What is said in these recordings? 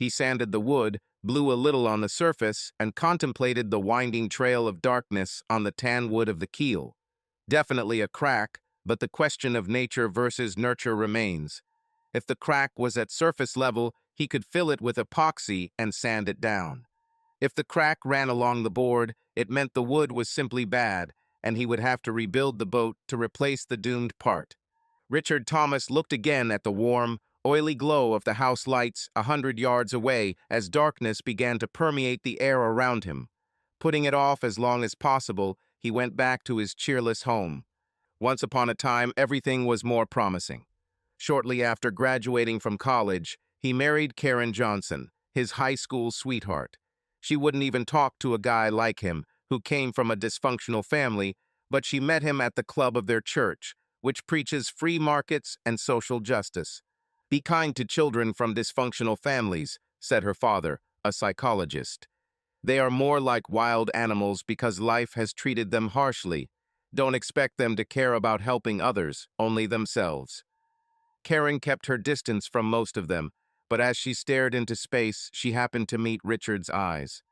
He sanded the wood, blew a little on the surface, and contemplated the winding trail of darkness on the tan wood of the keel. Definitely a crack, but the question of nature versus nurture remains. If the crack was at surface level, he could fill it with epoxy and sand it down. If the crack ran along the board, it meant the wood was simply bad, and he would have to rebuild the boat to replace the doomed part. Richard Thomas looked again at the warm, oily glow of the house lights 100 yards away as darkness began to permeate the air around him. Putting it off as long as possible, he went back to his cheerless home. Once upon a time, everything was more promising. Shortly after graduating from college, he married Karen Johnson, his high school sweetheart. She wouldn't even talk to a guy like him, who came from a dysfunctional family, but she met him at the club of their church, which preaches free markets and social justice. "Be kind to children from dysfunctional families," said her father, a psychologist. "They are more like wild animals because life has treated them harshly. Don't expect them to care about helping others, only themselves." Karen kept her distance from most of them, but as she stared into space, she happened to meet Richard's eyes.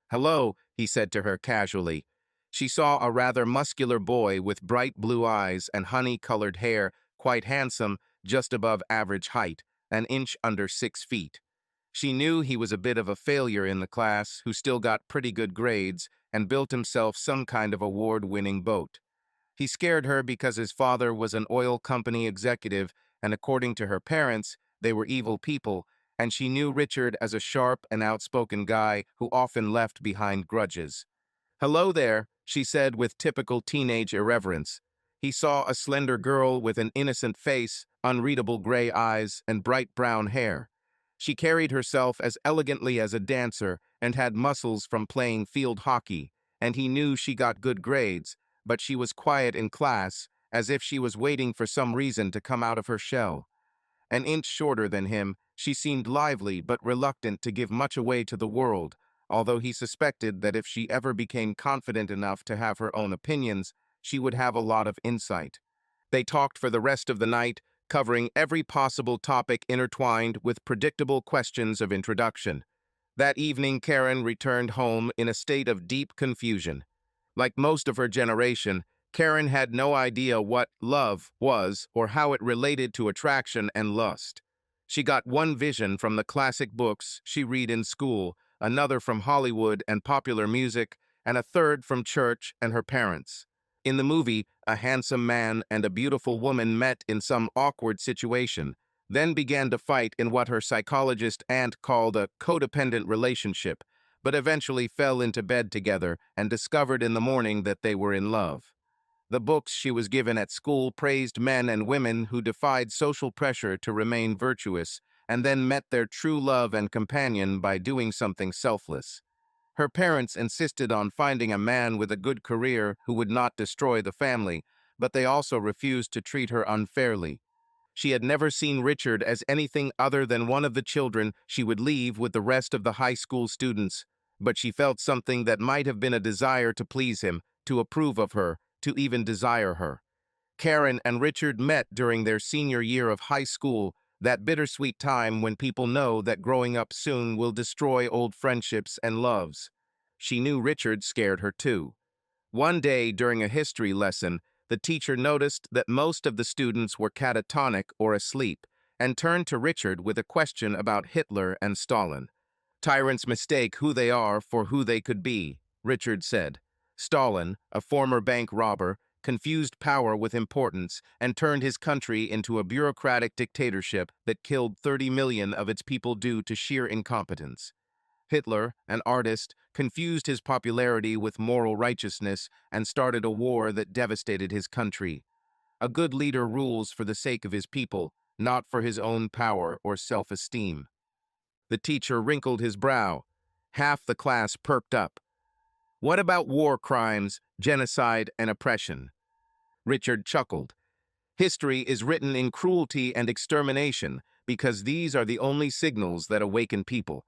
"Hello," he said to her casually. She saw a rather muscular boy with bright blue eyes and honey-colored hair, quite handsome, just above average height, an inch under 6 feet. She knew he was a bit of a failure in the class, who still got pretty good grades and built himself some kind of award-winning boat. He scared her because his father was an oil company executive, and according to her parents, they were evil people, and she knew Richard as a sharp and outspoken guy who often left behind grudges. "Hello there," she said with typical teenage irreverence. He saw a slender girl with an innocent face, unreadable gray eyes, and bright brown hair. She carried herself as elegantly as a dancer and had muscles from playing field hockey, and he knew she got good grades, but she was quiet in class, as if she was waiting for some reason to come out of her shell. An inch shorter than him, she seemed lively but reluctant to give much away to the world, although he suspected that if she ever became confident enough to have her own opinions, she would have a lot of insight. They talked for the rest of the night, covering every possible topic intertwined with predictable questions of introduction. That evening, Karen returned home in a state of deep confusion. Like most of her generation, Karen had no idea what love was or how it related to attraction and lust. She got one vision from the classic books she read in school, another from Hollywood and popular music, and a third from church and her parents. In the movie, a handsome man and a beautiful woman met in some awkward situation, then began to fight in what her psychologist aunt called a codependent relationship, but eventually fell into bed together and discovered in the morning that they were in love. The books she was given at school praised men and women who defied social pressure to remain virtuous and then met their true love and companion by doing something selfless. Her parents insisted on finding a man with a good career who would not destroy the family, but they also refused to treat her unfairly. She had never seen Richard as anything other than one of the children she would leave with the rest of the high school students, but she felt something that might have been a desire to please him, to approve of her, to even desire her. Karen and Richard met during their senior year of high school, that bittersweet time when people know that growing up soon will destroy old friendships and loves. She knew Richard scared her too. One day during a history lesson, the teacher noticed that most of the students were catatonic or asleep, and turned to Richard with a question about Hitler and Stalin. "Tyrants mistake who they are for who they could be," Richard said. "Stalin, a former bank robber, confused power with importance and turned his country into a bureaucratic dictatorship that killed 30 million of its people due to sheer incompetence. Hitler, an artist, confused his popularity with moral righteousness and started a war that devastated his country. A good leader rules for the sake of his people, not for his own power or self-esteem." The teacher wrinkled his brow. Half the class perked up. "What about war crimes, genocide, and oppression?" Richard chuckled. "History is written in cruelty and extermination because these are the only signals that awaken people.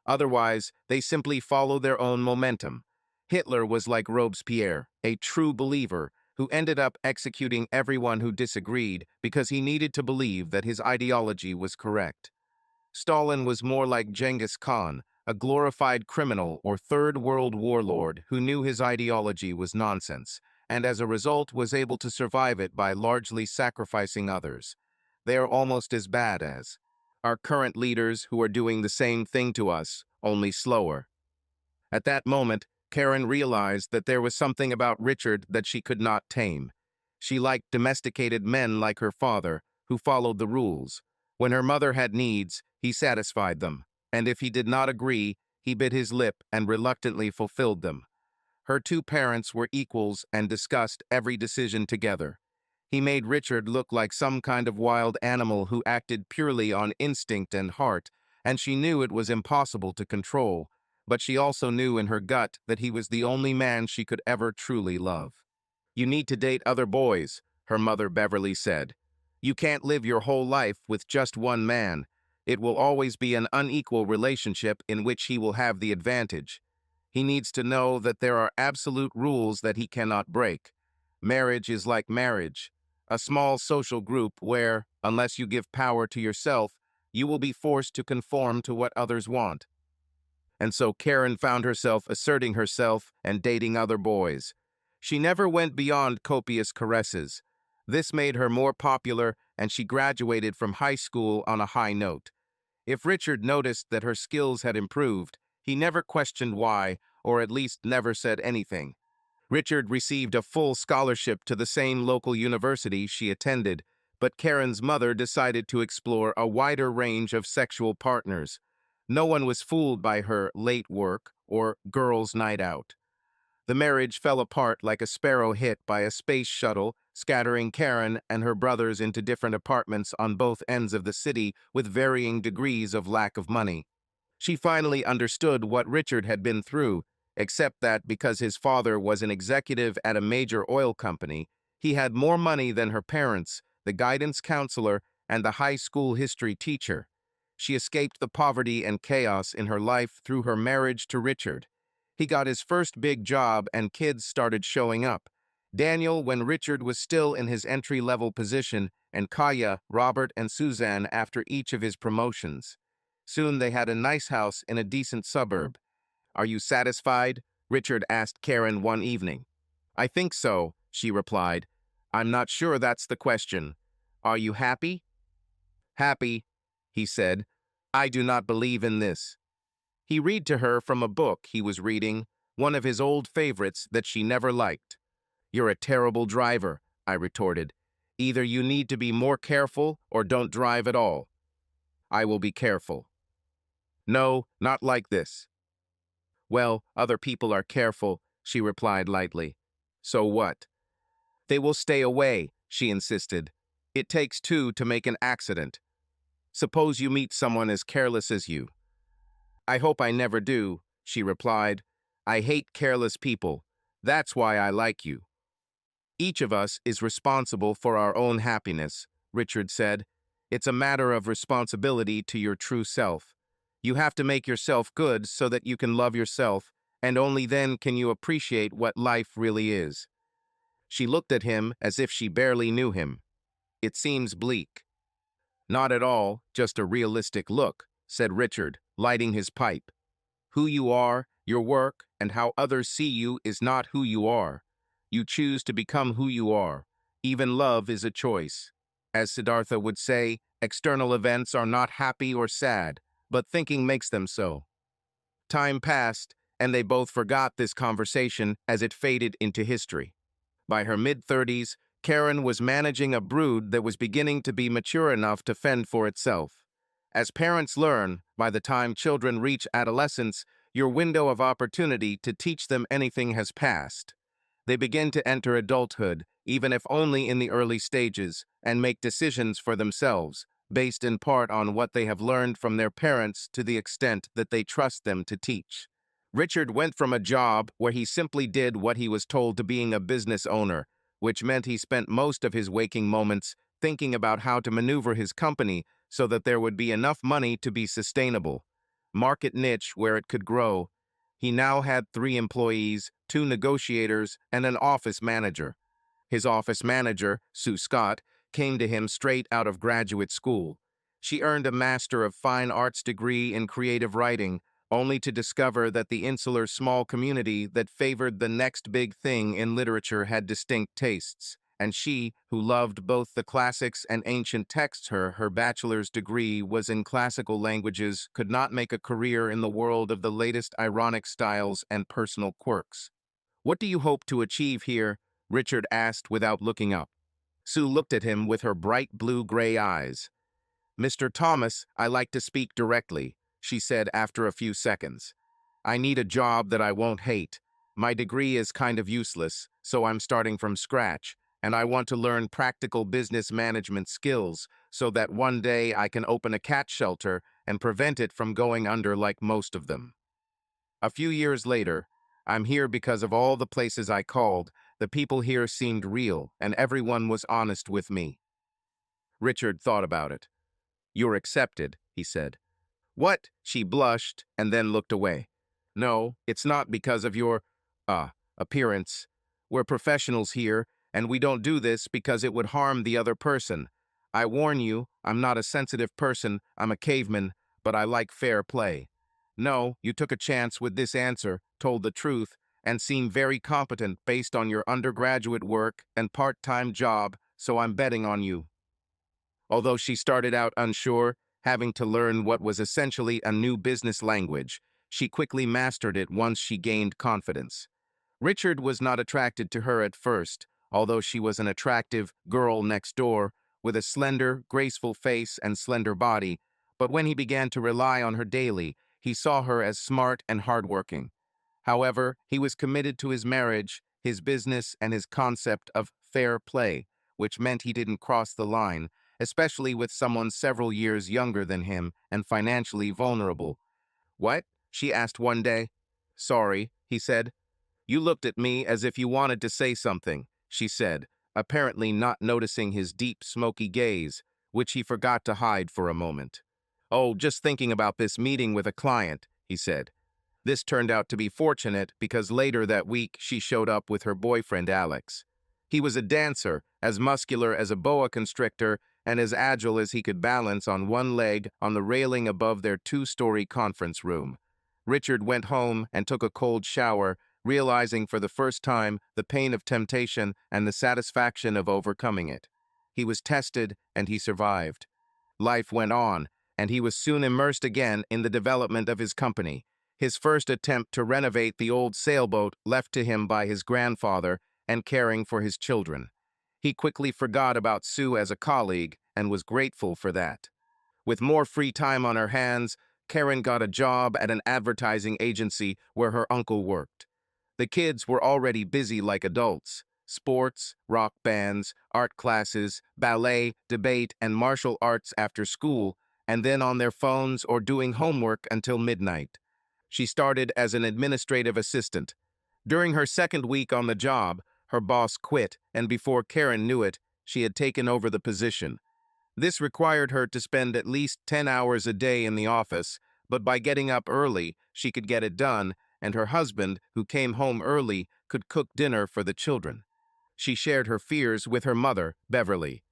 Otherwise, they simply follow their own momentum. Hitler was like Robespierre, a true believer, who ended up executing everyone who disagreed because he needed to believe that his ideology was correct. Stalin was more like Genghis Khan, a glorified criminal or Third World warlord who knew his ideology was nonsense, and as a result was able to survive it by largely sacrificing others. They are almost as bad as our current leaders who are doing the same thing to us, only slower. At that moment, Karen realized that there was something about Richard that she could not tame. She liked domesticated men like her father, who followed the rules. When her mother had needs, he satisfied them, and if he did not agree, he bit his lip and reluctantly fulfilled them. Her two parents were equals and discussed every decision together. He made Richard look like some kind of wild animal who acted purely on instinct and heart, and she knew it was impossible to control, but she also knew in her gut that he was the only man she could ever truly love. "You need to date other boys," her mother Beverly said. "You can't live your whole life with just one man. It will always be an unequal relationship in which he will have the advantage. He needs to know that there are absolute rules that he cannot break. Marriage is like marriage, a small social group where, unless you give power to yourself, you will be forced to conform to what others want." And so Karen found herself asserting herself and dating other boys. She never went beyond copious caresses. This made her more popular, and she graduated from high school on a high note. If Richard noticed that her skills had improved, he never questioned why, or at least never said anything. Richard received a full scholarship to the same local university she attended, but Karen's mother decided to explore a wider range of sexual partners. No one was fooled by her late work or girls' night out. The marriage fell apart like a sparrow hit by a space shuttle, scattering Karen and her brothers into different apartments on both ends of the city with varying degrees of lack of money. She finally understood what Richard had been through, except that because his father was an executive at a major oil company, he had more money than her parents, the guidance counselor, and the high school history teacher. She escaped the poverty and chaos in her life through her marriage to Richard. He got his first big job and kids started showing up. Daniel when Richard was still in his entry-level position, and Kaya, Robert, and Suzanne after each of his promotions. Soon they had a nice house in a decent suburb. "Are you satisfied?" Richard asked Karen one evening. "I think so," she replied. "I'm not sure that's the question. Are you happy?" "Happy," he said. "I do not believe in this." He read to her from a book he was reading, one of his old favorites that she never liked. "You're a terrible driver," I retorted. "Either you need to be more careful or don't drive at all." "I will be careful." "No, not like this." "Well, other people are careful," she replied lightly. "So what?" "They will stay away," she insisted. "It takes two to make an accident. Suppose you meet someone as careless as you." "I hope I never do," she replied. "I hate careless people. That's why I like you." "Each of us is responsible for our own happiness," Richard said. "It's a matter of responsibility to your true self. You have to make yourself good so that you can love yourself, and only then can you appreciate what life really is." She looked at him as if she barely knew him. "It seems bleak." "Not at all, just a realistic look," said Richard, lighting his pipe. "Who you are, your work, and how others see you is not who you are. You choose to become who you are. Even love is a choice. As Siddhartha would say, external events are not happy or sad, but thinking makes them so." Time passed, and they both forgot this conversation as it faded into history. By her mid-30s, Karen was managing a brood that was beginning to be mature enough to fend for itself. As parents learn, by the time children reach adolescence, your window of opportunity to teach them anything has passed. They begin to enter adulthood, even if only in the early stages, and make decisions for themselves, based in part on what they have learned from their parents to the extent that they trust them to teach. Richard went from a job where he simply did what he was told to being a business owner, which meant he spent most of his waking moments thinking about how to maneuver his company so that there would be enough money to be sustainable. Market niche where it could grow. He now had 3 employees, 2 negotiators, and an office manager. His office manager, Sue Scott, came to him straight out of graduate school. She earned a Master of Fine Arts degree in creative writing, only to discover that the insular small community that favored the next big thing in literature had distinct tastes, and she, who loved both the classics and ancient texts, her bachelor's degree was in classical languages, could not make a career in the world of the latest ironic styles and personal quirks. "What do you hope to achieve here?" Richard asked without looking up. Sue looked at him with her bright blue-gray eyes. "Mr. Thomas, I like to speak directly," she said after a few seconds. "I need a job that I won't hate. My degree is kind of useless, so I'm starting from scratch, and I want to learn practical business management skills so that one day I can open a cat shelter and prevent it from going under like most of them. A few years later, I'm here because of all the places I called. The people here seemed real, and everyone was honest with me." Richard thought about it. "You're accepted," he said. "What?" She blushed and then looked away. "No, it's not because of your, appearance. We're professionals here, and we don't do this because it would harm the other person. I warn you, I'm not a sensitive person, I'm a caveman, but I like fair play. No, you took a chance with this answer, told the truth, and seem very competent based on your undergraduate work and part-time job, so I'm betting on you." Although she started out unsure, having to learn what was essentially a new business language, she quickly mastered it once she gained confidence. Richard was not attracted to her at first, although she was an attractive girl next door, with a slender, graceful face and slender body, but when he began to rely on her daily, he saw her as smart and hardworking. However, he was committed to his marriage, his business, and his concept of fair play, which meant he didn't cross the line, especially with someone several years younger than him and financially vulnerable. "What?" she asked one day. "Sorry," he said. "You looked at me as if you wanted to say something," she said, apparently not noticing his deep, smoky gaze, which he forgot to hide for a moment. "Oh, just thinking about this meeting with a client," he said. This turned out to be fortunate because later that week she showed up with her boyfriend Alex. He was a dancer, as muscular as a boa constrictor and as agile as he could balance on one leg on the railing above their two-story conference room. Richard went home and took a cold shower, realizing for the first time the pain of temptation and the satisfaction of overcoming it. He was tested and he survived. Life went on, and he was soon immersed again in the development of his company. His first attempt to renovate the old sailboat left to him by his grandfather and caring for his children. He quickly forgot about Sue as a colleague and was grateful for that. With more free time on her hands, Karen got a job at an advertising agency where her uncle worked. The kids were already busy like adults. Sports, rock bands, art classes, ballet, debate, and martial arts after school, and then on their phones or doing homework until midnight. She started as an administrative assistant. During her second week on the job, her boss quit, and before Karen knew it, she had taken over the position. This required her to spend at least 10 hours a day in the office, but by getting up early, she could get it done, and her husband, who came home early, could cook dinner for the children. She shared her fears with her mother, Beverly.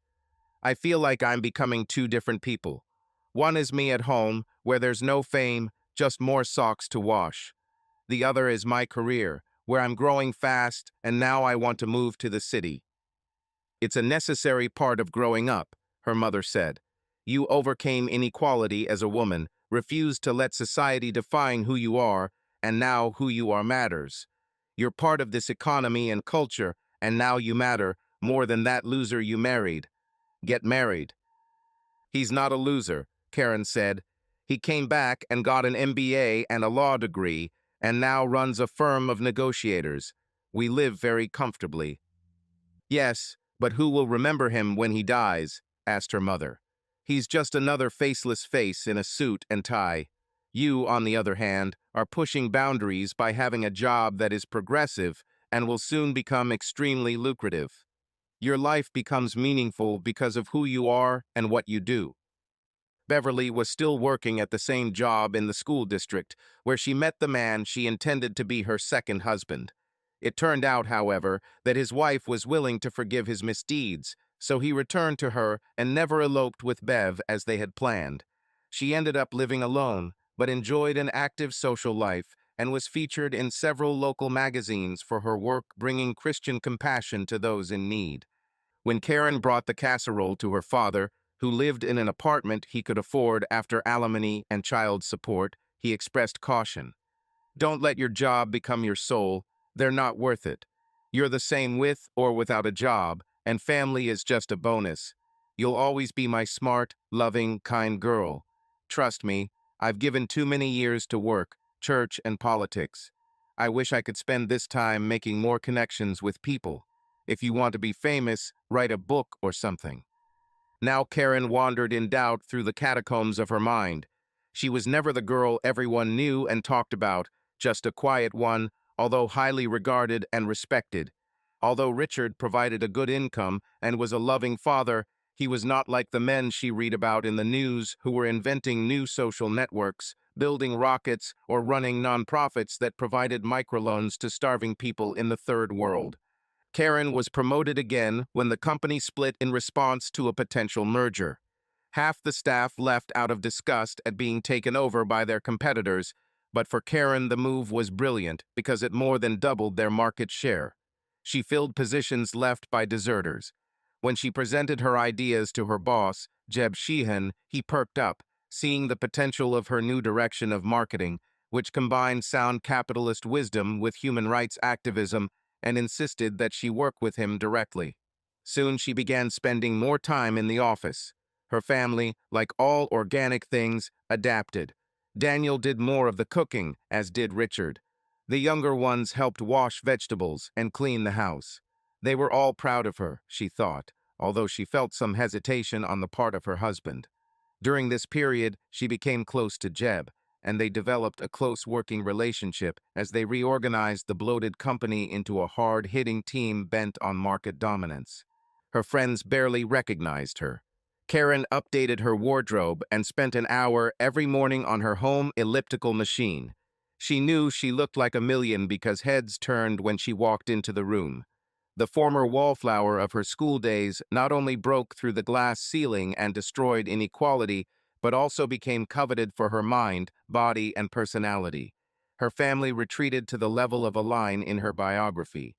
"I feel like I'm becoming two different people. One is me at home, where there's no fame, just more socks to wash. The other is my career, where I'm growing fast, and now I want to move to the city." "It's a necessary part of growing up," her mother said. "You overcame inequality as a woman, refused to let society define who you are, and now who you are matters. You're part of this economy and culture, and now you matter more than that loser you married. Get married." "He's not a loser," Karen said. "He came back and got an MBA and a law degree, and now runs a firm of negotiators. We live very comfortably." "Yes, but who will remember him when he dies?" asked her mother. "He's just another faceless face in a suit and tie. You, on the other hand, are pushing boundaries by having a job that is progressive and will soon become extremely lucrative. Your life becomes meaningful because of who you are and what you do." Beverly was still working at the same job in the school district, where she met the man she intended to be her second husband. It turned out, however, that his wife was willing to forgive his misdeeds, so he returned to her and never eloped with Bev as they had planned. She ended up living alone, but enjoyed an active social life and was featured in several local magazines for her work bringing Christian compassion to those in need. When Karen brought the casserole to her father, who lived in an apartment he could afford after alimony and child support, he expressed caution. Don't let your job become your soul. They're not worth it. You're the same with or without a job, and family is just a bonus. You'll always be my smart, loving, kind girl. Trust me, I've given too many years to work, church, and politics. I wish I could spend this time making more connections with people. If you want to be famous, write a book or something. Now Karen wandered in doubt through the catacombs of her mind. She was never the girl everyone knew and talked about, just a quiet one, although highly regarded and respected. Although Richard provided a good income and was a loving father, he was not like the men she read about in the news who were inventing new social networks, building rockets, or running nonprofits that provided microloans to starving people in the third world. Karen was promoted again when the company split in response to a potential merger. Half the staff left out of disgust at being taken over by their competitors, but for Karen the move was brilliant because it more than doubled their market share. She filled positions left by deserters. When she presented her ideas to her boss, Jeb Sheehan, he perked up, seeing the potential of her new direction of marketing, which combined sound capitalist wisdom with human rights activism, and insisted that she work with him directly. Soon she began spending more time in the office. Her family, like all organic things, adapted. Daniel did more of the cooking, as did Richard. The younger ones helped wash vegetables and clean the house. They were all proud of her, she thought, although she felt some hesitation on the part of her husband. During this period, she became close to Jeb, and they developed a close working relationship as they reorganized the bloated company into a hard-hitting team bent on market dominance. Her friends barely recognized her. Karen updated her wardrobe and spent an hour every morning on her home elliptical machine. She knew she looked like a million because heads turned when she walked into the room. The former wallflower of her school days not only broke through the glass ceiling and destroyed inequality, but also became coveted for her mind, body, and personality. Her family retreated to the level of a line in her biography.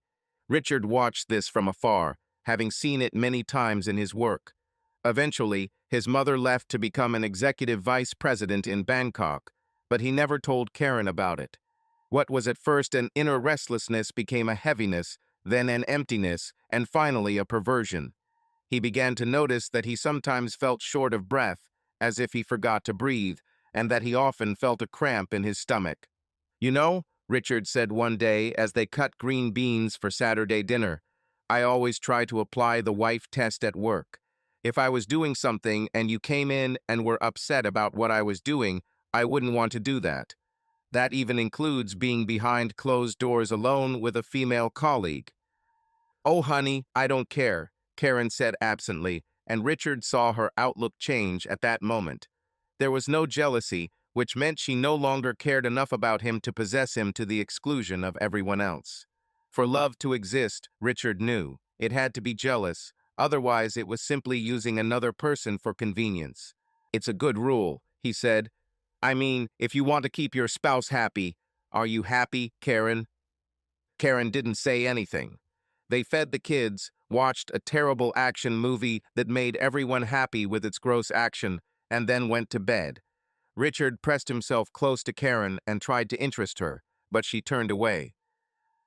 Richard watched this from afar, having seen it many times in his work. Eventually, his mother left to become an executive vice president in Bangkok, but he never told Karen about it. What was at first an inner restlessness became a heaviness, then an emptiness, and finally a perversion. He began to notice that he sometimes felt short of breath, as if he forgot to breathe, and that he often felt a cramp in his stomach. You know, Richard said one day as they cut green beans for Saturday dinner, I always try to apply the wife test at work. If I was doing something and you came in and were upset about what I was doing, I wouldn't want to do that. That even includes being behind closed doors alone with a female colleague. Oh, honey, I don't care, Karen said absently, and Richard saw her outlook change at that moment. There was no jealousy, which meant she no longer cared enough about him to possess him to the exclusion of everyone else. For love to exist, Richard knew, it had to be jealous, otherwise it was simply using another person for convenience. It's a good rule, he said. I mean, if you want to keep your spouse happy, are you happy, Karen? Karen didn't say anything. They fed the kids, watched a terrible action movie that made everyone happy with its gross action, and then went to bed. Richard pressed himself close to Karen and tried to interest her, but she turned away.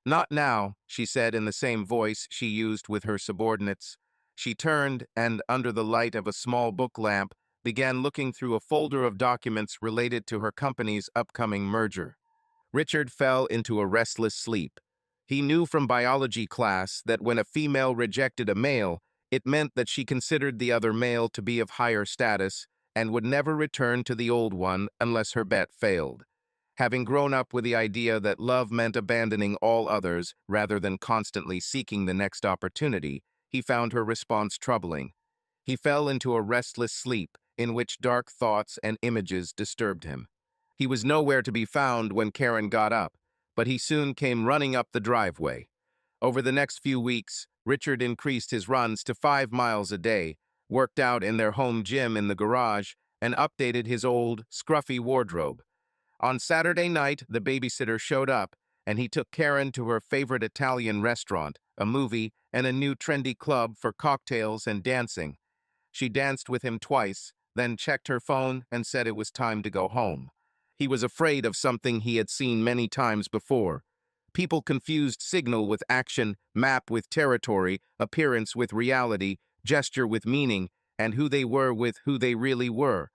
Not now, she said in the same voice she used with her subordinates. She turned and, under the light of a small book lamp, began looking through a folder of documents related to her company's upcoming merger. Richard fell into a restless sleep. He knew from biology class that when a female rejected a male, it meant that she considered the other male to be of higher status and would never return to the old one unless her bet failed. Having grown up with the idea that love meant abandoning all others rather than constantly seeking the next opportunity, he found her response troubling. He fell into a restless sleep in which dark thoughts and images disturbed him. He was nowhere to be found when Karen got up, but he soon came running up the driveway. Over the next few weeks, Richard increased his runs to 5 miles a day, worked out in their home gym in the garage, and updated his old, scruffy wardrobe. On Saturday night, the babysitter showed up, and he took Karen to her favorite Italian restaurant, a movie, and a new trendy club for cocktails and dancing. She danced with him twice, then checked her phone and said it was time to go home. He was afraid of something he had seen many times before. People confused signal with action, map with territory, appearance with reality, gesture with meaning, and who they were with who they really were.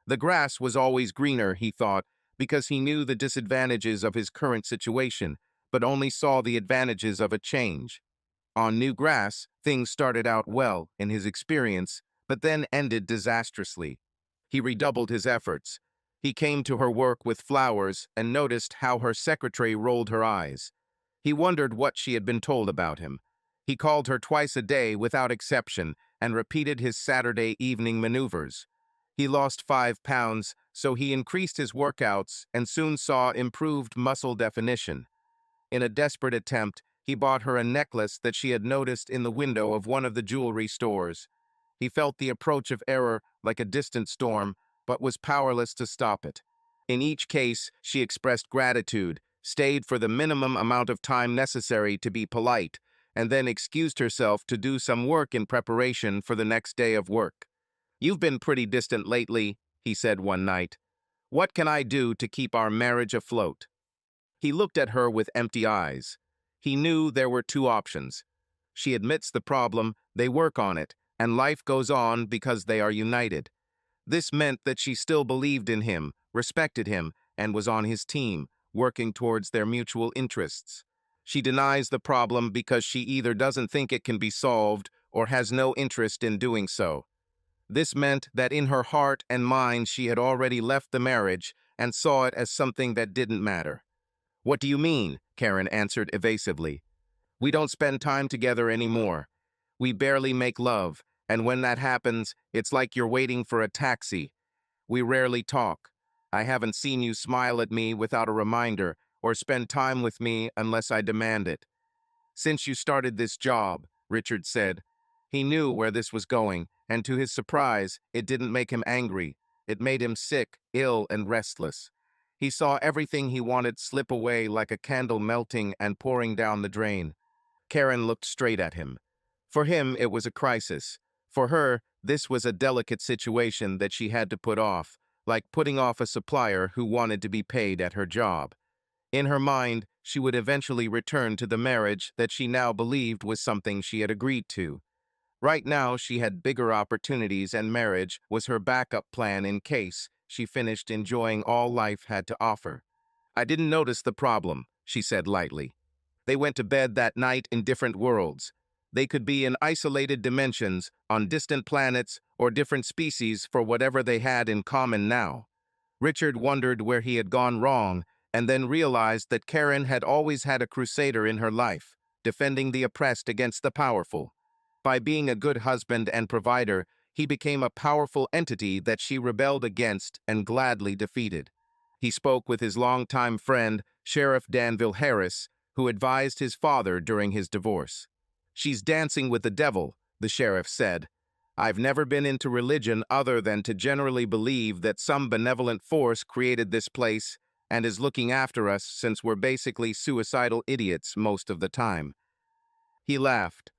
The grass was always greener, he thought, because he knew the disadvantages of his current situation, but only saw the advantages of a change. On new grass, things started out well, in his experience, but then ended disastrously. He redoubled his efforts. He came to her work with flowers and noticed how her secretary rolled her eyes. He wondered what she had been told about him. He called her twice a day without exception and repeated his Saturday evening maneuvers. He lost 5 pounds, so he increased his workouts and soon saw improved muscle definition. In a desperate attempt, he bought her a necklace that she had noticed in the window of one of the jewelry stores. He felt the approach of error like a distant storm, but was powerless to stop it. In each case, she expressed gratitude, stayed for the minimum amount of time necessary to be polite, and then excused herself to do some work in preparation for the next day of work. "You've been pretty distant lately," he said one night. "What can I do to keep our marriage afloat?" He looked at her with empty eyes. He knew there were two options. She admits the problem, they work on it, and life goes on because they are united. This meant that she still believed in him, respected him, and was on his team, working towards their mutual interests. She denies the problem because she either doesn't think it can be solved or has no interest in doing so. This meant that in her heart and mind she had already left the marriage and saw it as something that didn't matter. "What do you mean?" Karen answered evasively. "We don't spend time together anymore. We barely make love, and when that happens, it's like you're waiting for a taxi. We rarely talk. I haven't seen you smile at me without a reminder or spend time with me unless I demand it." "Since you started this job," Richard said. He knew where this was going, and to his surprise, it didn't make him angry. It made him sick, ill, and restless. He saw everything he wanted slip away like a candle melting and pouring down the drain. Karen looked straight at him. For him, it was a crisis. For her, this was a delicate situation that she had to put off, like putting off a supplier who wanted to be paid at her job. In her mind, she would eventually return to the marriage that she now believed was something she had agreed to. Right now, she had bigger opportunities, and marriage was her backup plan in case she finished enjoying all life had to offer. "I didn't notice the problem," she said lightly. They went to bed that night in different worlds. They could be in isolated dimensions, on distant planets, or different species for whatever they had in common now. Richard wondered where he had gone wrong, and then realized that Karen had always had a crusader in her life, defending the oppressed against the powerful. By being a good husband and provider, he became a powerful entity that she rebelled against and gladly defeated. He spoke with his longtime friend, Sheriff Danville Harris, who advised his father during his divorce. "She's dancing with the devil," the sheriff said. "I've never been into religion other than to generally believe that some benevolent force created this place and is looking after us since we're basically suicidal idiots most of the time." He laughed.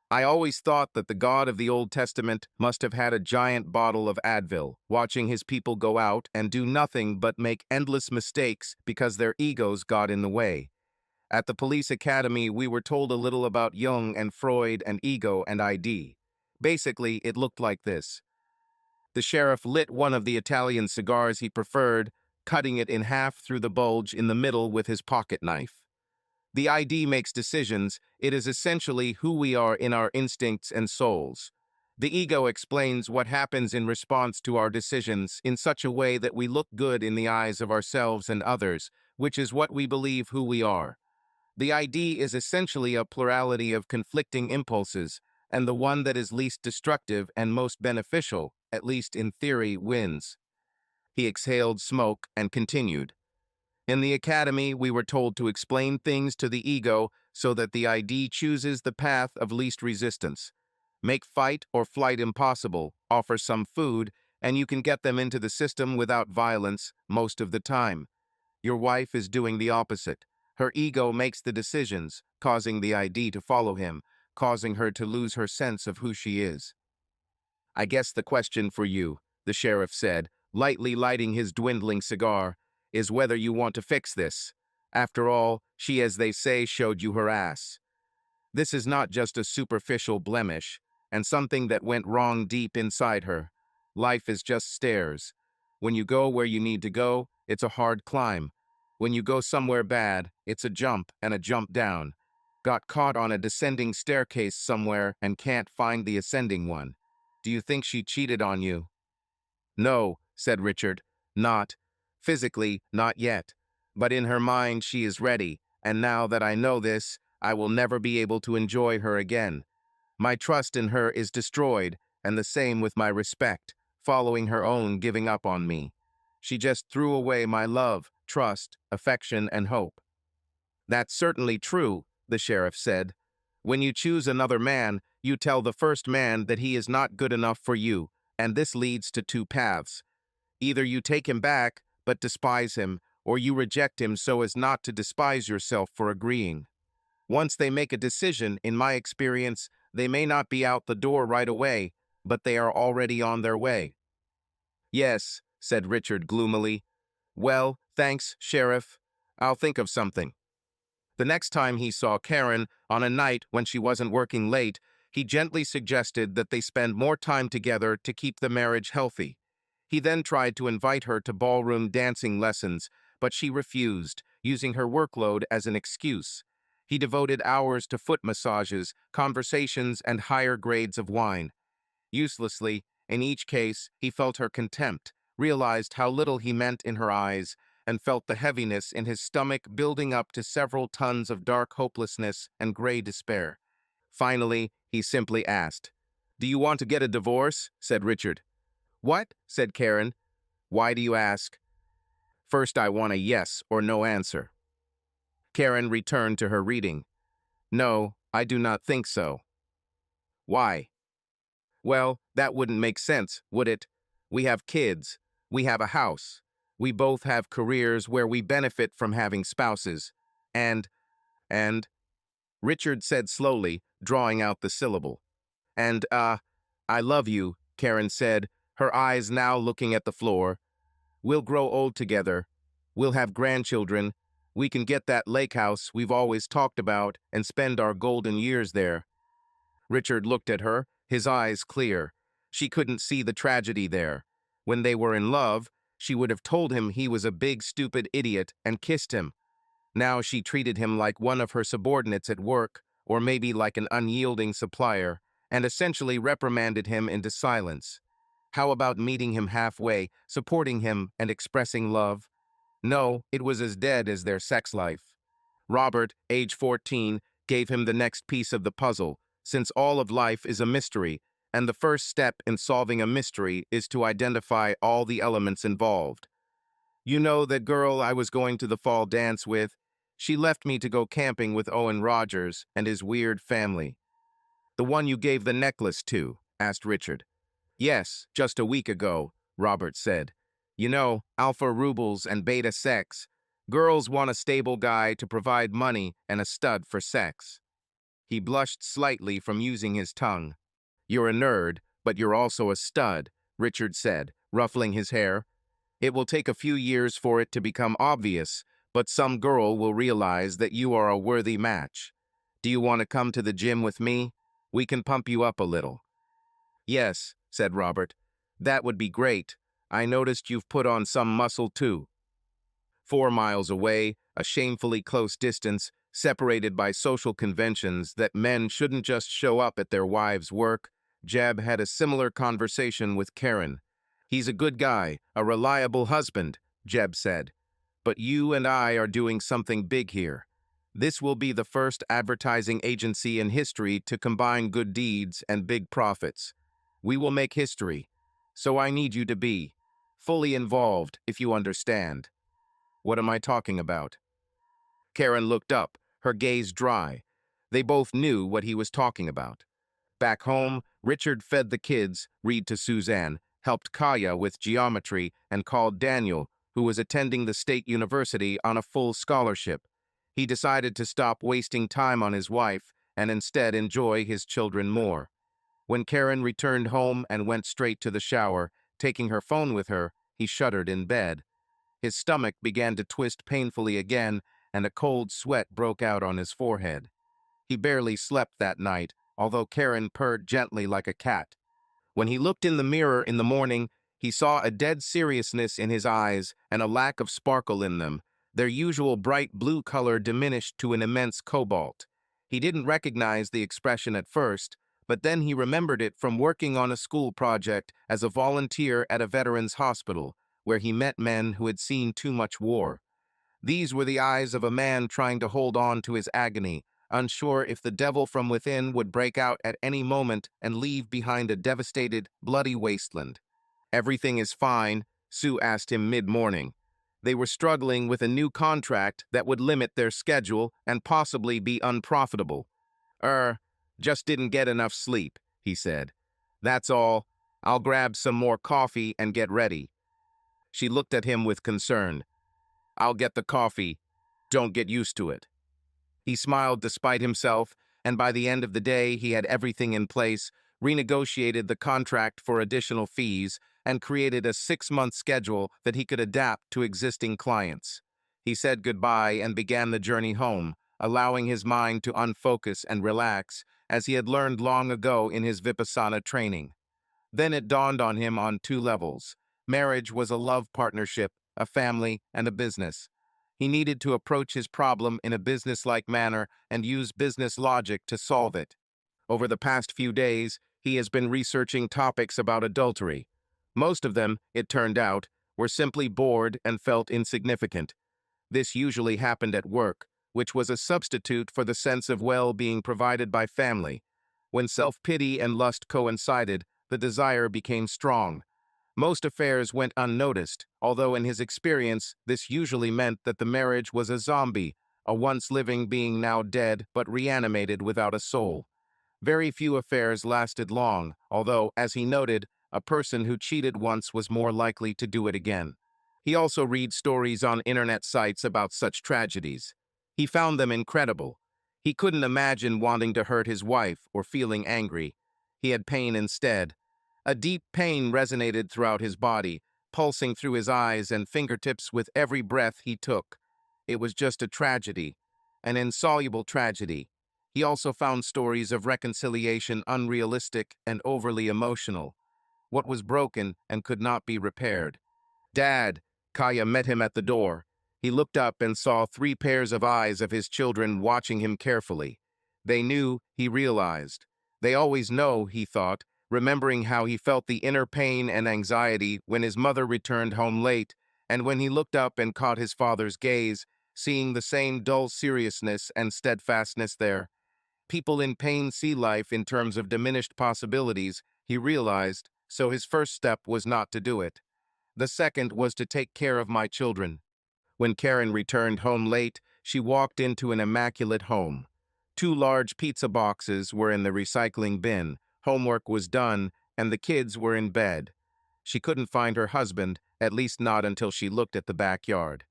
"I always thought that the God of the Old Testament must have had a giant bottle of Advil, watching his people go out and do nothing but make endless mistakes because their egos got in the way. At the police academy, we were told a little about Jung and Freud and ego and ID. Basically, it looked like this." The sheriff lit one of the Italian cigars he preferred, cutting it in half through the bulge in the middle with his pocket knife. "The ID makes decisions. It is essentially who we are in our instincts and souls. The ego explains what happens in response to our decisions in such a way that we look good in the eyes of ourselves and others, which is what we believe who we are. The ID is essentially a plurality of conflicting impulses, and the one that is least destructive and most beneficial, at least in theory, wins." He exhaled smoke and continued. "In the academy, we were told to explain things to the ego so that the ID chooses the path of least resistance. Make fight or flight impossible, offer some food, and you can get them into the system without violence most of the time. Your wife is doing the opposite. Her ego makes the decisions, causing the ID to follow him, causing her to lose her sense of who she is. I guess the question for you, the sheriff said, lightly lighting his dwindling cigar, is whether you want to fix this. After all, she, as they say, showed you her ass. This is not just a superficial blemish, and something that went wrong deep inside her. Life is just stairs. When you go where you need to go, it's a hard climb. When you go somewhere bad, it's a jump and a jump down. Got caught on a descending staircase somewhere and can't find the ascending one. Do you think she cheated on you? No, said Richard. Not. Physically, not yet. But in her mind she is ready, and now that I know this, I will never be able to enjoy her again. My trust in her is destroyed, and the same with my respect, following her own giving up on me. She just threw away my love, trust, affection, and hope. That's certainly true, the sheriff said. When you choose another man, you tell the first man that he is not good enough for you, and this leads to two paths. Either you take him back, but despise him, or you reject him so as not to despise yourself for agreeing. Once they make a decision, in my experience, they may not be out the door right away, but they are already on their way. Yes, said Richard gloomily. Well, thanks, Sheriff. I'll think of something. The next time he saw Karen, on a night when she wasn't working late, he gently suggested that they spend more time together to keep the marriage healthy. He then tried to invite her to ballroom dancing lessons, but she refused, using her workload as an excuse. He devoted hours to foot massages, conversations, and higher grades of wine. Uselessly, in each case, he felt her contempt, realized how little he meant in her eyes, and felt the heaviness in his stomach building up to several tons of dark hopelessness and gray despair. Finally, he simply asked, "Do you want to get a divorce?" said Richard. "What?" said Karen. "Why do you ask?" "First, I want a yes or no answer." Karen returned to her reading. "No, I do not think so." "Why?" "Well, that wouldn't make sense, would it? We have kids. We have a house. We both have careers where we benefit from having spouses. And, Richard said slowly, drawing out the syllable. And, I love you, Karen said, her eyes now looking at the floor. We'll grow old together. We'll have grandchildren. We can get that lake house we've always talked about and spend our golden years there. Richard looked at her, his eyes clear. She couldn't see the tragedy there. When they were in love, she would have told him he was a big, stupid idiot and kissed him. Now she treated him like one of her subordinates at work, or maybe like an unyielding supplier, and essentially reprimanded him into silence. How about meeting him halfway, supporting him, and expressing love? No, it was as dead as their sex life. Robert, age 14, gave him the next piece of the puzzle, since all of life is a mystery, and the first step in solving a mystery is to identify all the elements involved. You know that girl I was going to the fall dance with? She left me to go camping with Owen Rogers and his weird family. The one you gave the necklace to? Asked Richard. Yes, just a week ago, Robert said. You know, alpha rubles and beta sex. Girls want a stable guy to provide money and a stud for sex. He blushed slightly from using his tongue. You're a nerd, but you're also a stud, Richard said, ruffling his hair. It will take a few years for it to become obvious, but some girl will realize that you are a worthy match. Do you want to come to the gym with me? We can pump you up a little. Yes, said Robert. That would be great. I noticed you've put on some muscle too. 4 miles away, a shamefully close distance, separated by social conventions that men shouldn't just show up at their wives' work, Jeb had a similar conversation with Karen. He's a good guy, a reliable husband, Jeb said. But you and I are doing something big here. This will be the first advertising agency in history to combine good deeds and big profits. We will make history. So I need you to be fully involved, if you understand. What am I talking about? Karen looked up, her gaze dry. They both knew what he was talking about. Back home, Richard fed the kids, read to Suzanne, helped Kaya with geometry, and called Daniel, who was attending the state university on a full scholarship. He decided to stop wasting time on his wife and instead enjoy his children more. When Karen returned home and went straight to the shower, taking her phone with her, he shuddered in bed. His stomach began to twist painfully again, and a cold sweat broke out on his forehead. He barely slept that night, although Karen purred gently like a cat. When he looked in the mirror in the morning, he saw a dead seriousness in his eyes and a lack of sparkle in them, their usual bright blue color diminished to an immense cobalt. He didn't recognize the expression at first, but then he remembered it from working on a school project as a volunteer at a veterans hospital, where he met men who had seen too much war. These were the eyes of a man trying to hold on to his agony, unsure if the devil from within would break out at any moment and leave behind a devastated, bloody wasteland. "Everything is fine?" Sue asked him mid-morning. They were struggling with a new contract that would limit their schedule and possibly be unprofitable. Just didn't get enough sleep," he said. "That's all. I'll grab some more coffee and get ready." She looked at him with concern. "I'll get the coffee. Don't get used to it." He smiled despite himself, and by the end of the day he had everything in place, renegotiated the contract for additional fees, and created a 6-month schedule that he could adapt to existing clients. He said goodbye and began the journey home, allowing his mind to unfocus and relax, as he had learned long ago in his Vipassana training. Then it dawned on him on 2 levels. Marriage was a love partnership, a family, and a business. He needed to approach his problem in a business-like manner and use business logic to solve it. Over the past few days, he has been researching topics about adultery. Most of them, it turned out, were simply bored and felt insignificant. This usually happened at work, which was a substitute for the sense of well-being provided by family. When self-pity and lust coincided, the desire became strong. Most affairs went unnoticed, although in his experience, this usually meant that the marriage was a zombie, a once living being now dead but reanimated without a soul. Very few affairs lasted long, although, as he noted, a person who cheated once was more likely to do it again. He also read stories on internet sites about such tragedies. He found them incredible. He couldn't imagine wanting to hurt his wife or feeling angry. He had pain instead. A deep pain resonated throughout his body, pulsing through his eyes and fingertips with every breath he took. It was just a tragedy, an insoluble tragedy. He also found stories of reconciliation unrealistic and overly emotional. What was broken and could not be repaired. "Dad," Kaya met him at the door. He looked up and saw 3 pairs of eyes of his children watching him carefully. They knew, he realized. They always know, he thought, remembering how he felt the inner pain and anxiety when his mother returned home late, and when he looked up and caught his father's gaze, seeing the same dull seriousness and steadfastness there. People in pain see life in terms of diminished possibilities, he realized, so his first step was not to do it. The second was to take care of my children. When Karen returned home late, she walked into an immaculate home. 2 large pizza boxes were in the recycling bin, homework was done, and the kids were in bed. She couldn't find her husband, at least not until she looked at the backyard.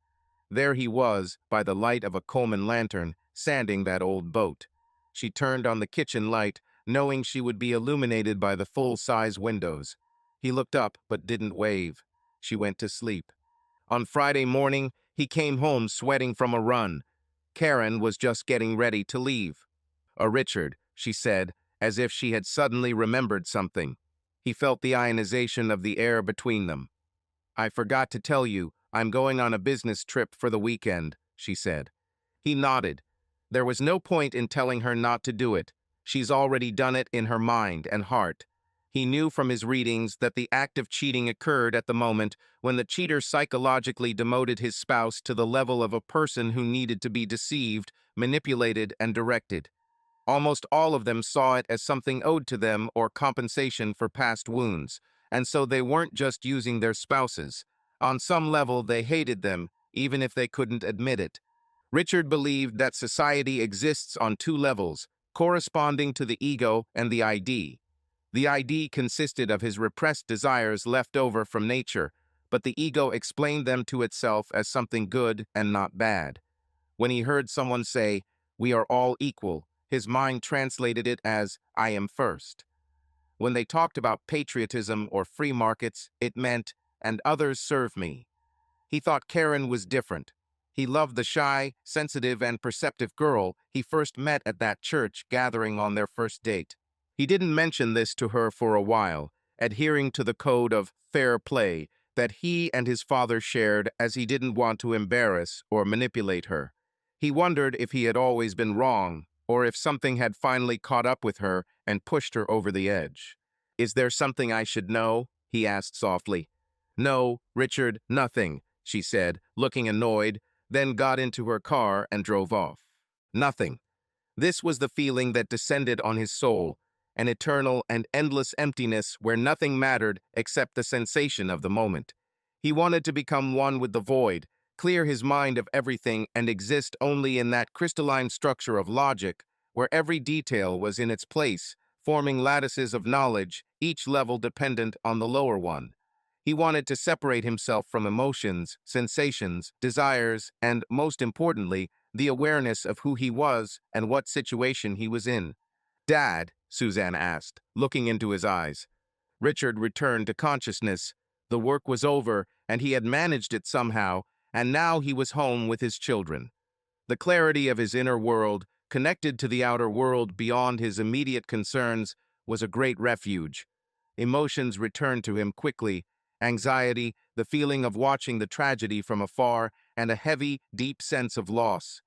There he was, by the light of a Coleman lantern, sanding that old boat. She turned on the kitchen light, knowing she would be illuminated by the full-size windows. He looked up but didn't wave. She went to sleep. On Friday morning, he came home sweating from a run. Karen was just getting ready to leave. "Richard," she said, as if she had suddenly remembered something. He felt the ionization of the air between them. "I forgot to tell you, I'm going on a business trip for the weekend," she said. He nodded. There was no point in telling her not to do it. She's already done it in her mind and heart. He knew from his readings that the act of cheating occurred at the moment when the cheater psychologically demoted his spouse to the level of a person who needed to be deceived, manipulated, and directed. Almost all of them saw it as something owed to them or compensation for past wounds, and so they weren't just using their spouses. On some level, they hated them, even if they couldn't admit it. Richard believed that society exists on 2 levels, corresponding to the ego and the ID. The ID consisted of his repressed desires left over from nature, but the ego explained them to itself as something good and not bad. When he heard someone say, "We are all equal," his mind translated it as, "I am first." When they talked about patriotism or free markets, it meant, "And others serve me." He thought Karen was different. He loved the shy, sensitive, and perceptive girl he first met at that church gathering on their first date. He didn't mention this to her for a while, adhering to the code of fair play that he and his father shared, as he didn't want to embarrass or manipulate her. He wondered if he had always been wrong, or if something had finally caught up with her and pushed her over the edge. "Is there something I should know?" he asked softly. "No, Richard, nothing," she said, looking annoyed, then got into her car and drove off. Nothing. This was the feeling that descended on his soul, an eternal and endless emptiness where nothing mattered except the sensation of the moment. He wanted to become one with the void, clear his mind of everything, and exist only in that crystalline structure of logic where every detail was in its place, forming lattices of knowledge, each level dependent on the lower one. He wanted to separate himself from emotions, sensations, desires, and, most importantly, the awareness of who he was and what situation he was in. "Dad," Suzanne asked, looking into his eyes. Richard returned to consciousness. The work was over, and he had managed it somehow, and now he was home with his children. The clarity of his inner world, connected to the outer world beyond his immediate concerns, was a great refuge. Emotions returned to him quickly: anxiety, the feeling of watching the tragedy from afar, and a heavy, deep sense of loss.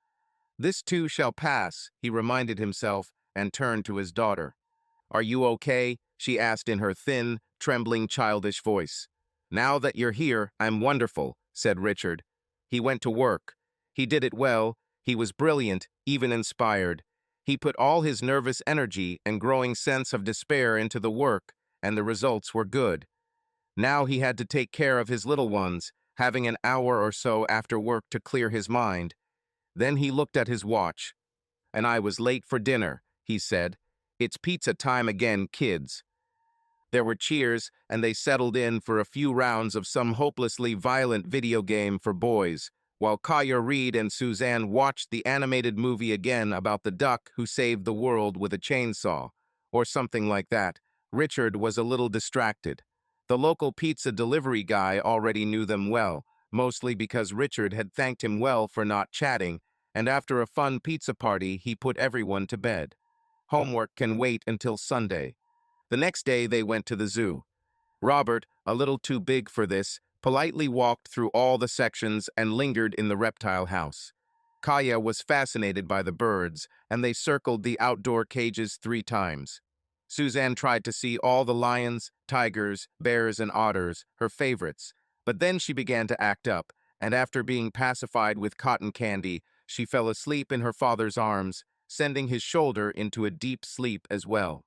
"This too shall pass," he reminded himself, and turned to his daughter. "Are you okay?" she asked in her thin, trembling, childish voice. "Now that you're here, I'm wonderful," said Richard. He went to work. He did it well. He was brilliant, even inspired. He put all his nervous energy and growing sense of despair into the work, and the results were good. Now he had to take care of his little ones, having an hour or so after work to clear his mind. Then he looked at his watch. "And I was late for dinner," he said. "It's pizza time again, kids." There were cheers, and they settled in for a few rounds of some hopelessly violent video game for boys, while Kaya Reed and Suzanne watched the animated movie again about the duck who saved the world with a chainsaw, or something like that. Richard was a little distracted. The local pizza delivery guy already knew them well, mostly because Richard had thanked him well for not chatting, and after a fun pizza party, he put everyone to bed. Homework can wait until Sunday. The next day they went to the zoo. Robert, a little too big for this, politely walked through all the sections and lingered in the reptile house. Kaya was fascinated by the birds, and they circled the outdoor cages 3 times. Suzanne tried to see all the lions, tigers, bears, and otters, her favorites, but then she began to act up, and after being pacified with cotton candy, she fell asleep in her father's arms, sending his shoulder into a deep sleep as well.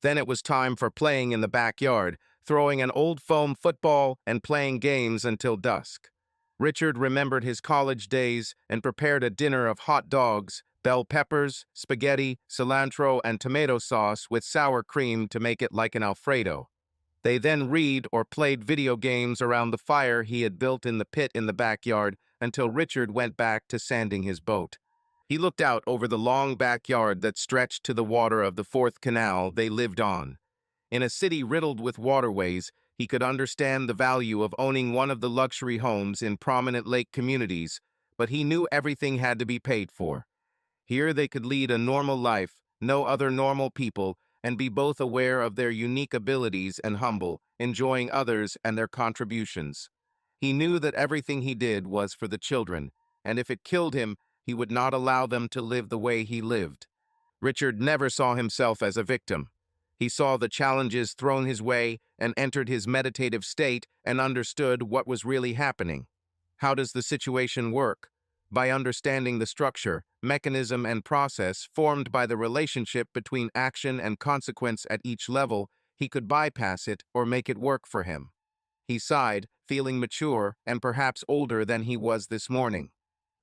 Then it was time for playing in the backyard, throwing an old foam football and playing games until dusk. Richard remembered his college days and prepared a dinner of hot dogs, bell peppers, spaghetti, cilantro, and tomato sauce with sour cream to make it like an Alfredo. They then read or played video games around the fire he had built in the pit in the backyard until Richard went back to sanding his boat. He looked out over the long backyard that stretched to the water of the fourth canal they lived on. In a city riddled with waterways, he could understand the value of owning one of the luxury homes in prominent lake communities, but he knew everything had to be paid for. Here they could lead a normal life, know other normal people, and be both aware of their unique abilities and humble, enjoying others and their contributions. He knew that everything he did was for the children, and if it killed him, he would not allow them to live the way he lived. Richard never saw himself as a victim. He saw the challenges thrown his way and entered his meditative state and understood what was really happening. How does the situation work? By understanding the structure, mechanism, and process formed by the relationship between action and consequence at each level, he could bypass it or make it work for him. He sighed, feeling mature and perhaps older than he was this morning.